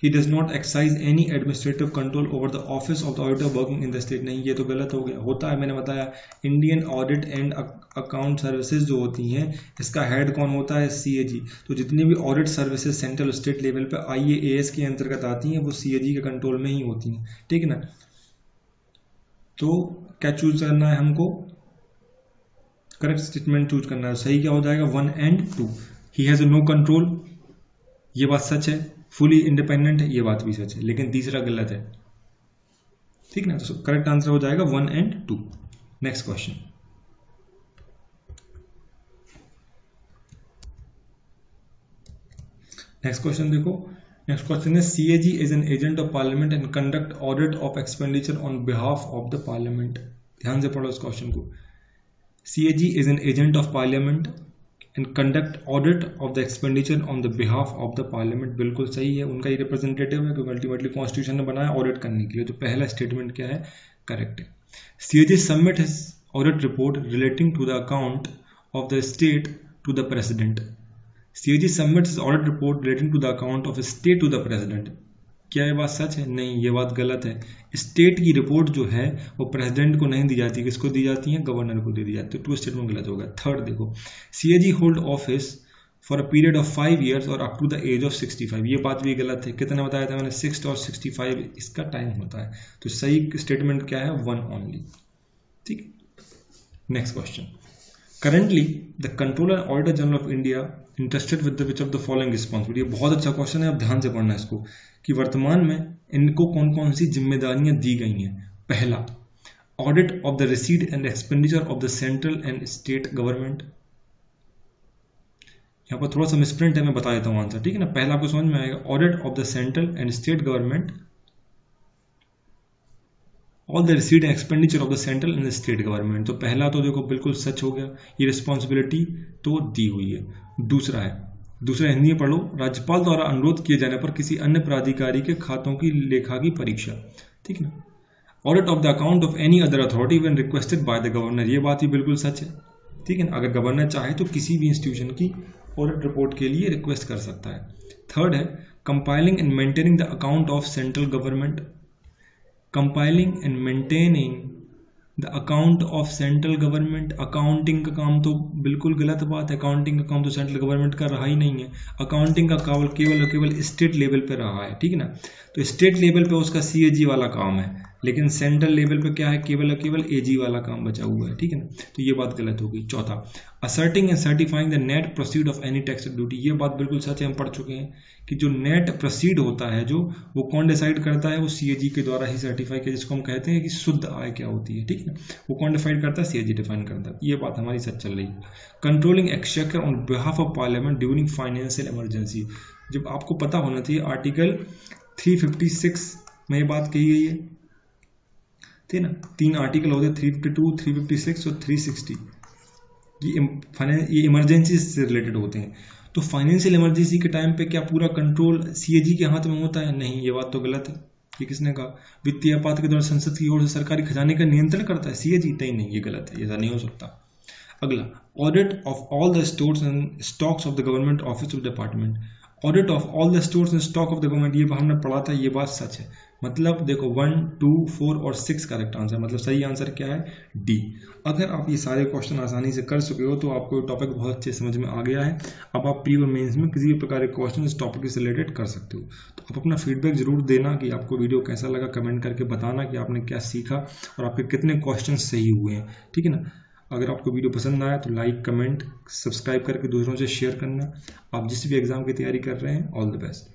He does not exercise any administrative control over the office of the auditor working in the state। नहीं, ये तो गलत हो गया। होता है, मैंने बताया, Indian audit and account services जो होती हैं इसका हेड कौन होता है, सीएजी। तो जितनी भी audit services central state level पे आईएएस के अंतर्गत आती हैं वो सीएजी के कंट्रोल में ही होती हैं। ठीक है ना, तो क्या चूज करना है हमको, करेक्ट स्टेटमेंट चूज करना है। सही क्या हो जाएगा, 1 and 2। He has no control, ये बात सच है, फुली इंडिपेंडेंट है, ये बात भी सच है, लेकिन तीसरा गलत है। ठीक ना, तो करेक्ट आंसर हो जाएगा 1 and 2। Next question, next question देखो। नेक्स्ट क्वेश्चन है, CAG is an agent of parliament and conduct audit of expenditure on behalf of the parliament. ध्यान से पढ़ो इस क्वेश्चन को। CAG is an agent of parliament and conduct audit of the expenditure on the behalf of the parliament. बिल्कुल सही है, उनका ही representative है क्योंकि अल्टीमेटली कॉन्स्टिट्यूशन ने बनाया ऑडिट करने के लिए। तो पहला स्टेटमेंट क्या है, करेक्ट है। CAG submit his audit report relating to the account of the state to the president. CAG submit his audit report relating to the account of state to the president. क्या ये बात सच है, नहीं, ये बात गलत है। स्टेट की रिपोर्ट जो है वो प्रेसिडेंट को नहीं दी जाती, किसको दी जाती है, गवर्नर को दी जाती है। तो 2 स्टेटमेंट गलत हो गया। थर्ड देखो, CAG hold office for a period of 5 years और up to the age of 65। ये बात भी गलत है। कितना बताया था मैंने, 6 और 65 इसका टाइम होता है। तो सही स्टेटमेंट क्या है, 1 only। ठीक, next question, currently the controller auditor general of India interested with which of the following responsibility. ये बहुत अच्छा क्वेश्चन है, आप ध्यान से पढ़ना इसको, कि वर्तमान में इनको कौन कौन सी जिम्मेदारियां दी गई हैं। पहला, audit of the receipt and expenditure of the central and state government. यहाँ पर थोड़ा सा मिसप्रिंट है, मैं बता देता हूँ आंसर। ठीक है ना, पहला आपको समझ में आएगा, audit of the central and state government, all the receipt and expenditure of the central and state government. तो पहला तो देखो बिल्कुल सच हो गया, ये रिस्पॉन्सिबिलिटी तो दी हुई है। दूसरा हिंदी में पढ़ो, राज्यपाल द्वारा अनुरोध किए जाने पर किसी अन्य प्राधिकारी के खातों की लेखा की परीक्षा। ठीक है ना, audit of the account of any other authority when requested by the governor, ये बात भी बिल्कुल सच है, ठीक है ना। अगर गवर्नर चाहे तो किसी भी इंस्टीट्यूशन की ऑडिट रिपोर्ट के लिए रिक्वेस्ट कर सकता है। थर्ड है compiling and maintaining the account of central government, compiling and maintaining the account of central government, accounting का काम तो बिल्कुल गलत बात है, अकाउंटिंग का काम तो सेंट्रल गवर्नमेंट का रहा ही नहीं है, अकाउंटिंग का काम केवल और केवल स्टेट लेवल पे रहा है, ठीक है ना। तो स्टेट लेवल पे उसका CAG वाला काम है, लेकिन सेंट्रल लेवल पे क्या है, केवल और केवल AG वाला काम बचा हुआ है, ठीक है ना। तो ये बात गलत हो गई। चौथा, asserting and certifying the net proceed of any tax duty, ये बात बिल्कुल सच है, हम पढ़ चुके हैं कि जो नेट प्रोसीड होता है जो वो कौन डिसाइड करता है, वो CAG के द्वारा ही सर्टिफाई किया, जिसको हम कहते हैं कि शुद्ध आय क्या होती है, ठीक है ना। वो कौन डिफाइन करता है, CAG डिफाइन करता है। ये बात हमारी सच चल रही है। Controlling exchequer on behalf of parliament during financial emergency, जब आपको पता होना चाहिए आर्टिकल 356 में ये बात कही गई है, ठीक है ना। 3 आर्टिकल होते हैं, 352, 356 और 360, ये इमरजेंसी से रिलेटेड होते हैं। तो फाइनेंशियल इमरजेंसी के टाइम पे क्या पूरा कंट्रोल CAG के हाथ में होता है? नहीं, ये बात तो गलत है। ये किसने कहा? वित्तीय आपात के दौरान संसद की ओर से सरकारी खजाने का नियंत्रण करता है CAG? नहीं, ये गलत है, ऐसा नहीं हो सकता। अगला, audit of all the stores and stocks of the government office of department, audit of all the stores and stock of the government, ये हमने पढ़ा था, ये बात सच है। मतलब देखो 1, 2, 4 और 6 करेक्ट आंसर, मतलब सही आंसर क्या है, D। अगर आप ये सारे क्वेश्चन आसानी से कर चुके हो तो आपको टॉपिक बहुत अच्छे समझ में आ गया है। अब आप प्री और मेंस में किसी भी प्रकार के क्वेश्चन इस टॉपिक से रिलेटेड कर सकते हो। तो आप अपना फीडबैक जरूर देना कि आपको वीडियो कैसा लगा, कमेंट करके बताना कि आपने क्या सीखा और आपके कितने क्वेश्चन सही हुए हैं, ठीक है ना। अगर आपको वीडियो पसंद आया तो लाइक, कमेंट, सब्सक्राइब करके दूसरों से शेयर करना। आप जिस भी एग्जाम की तैयारी कर रहे हैं, ऑल द बेस्ट।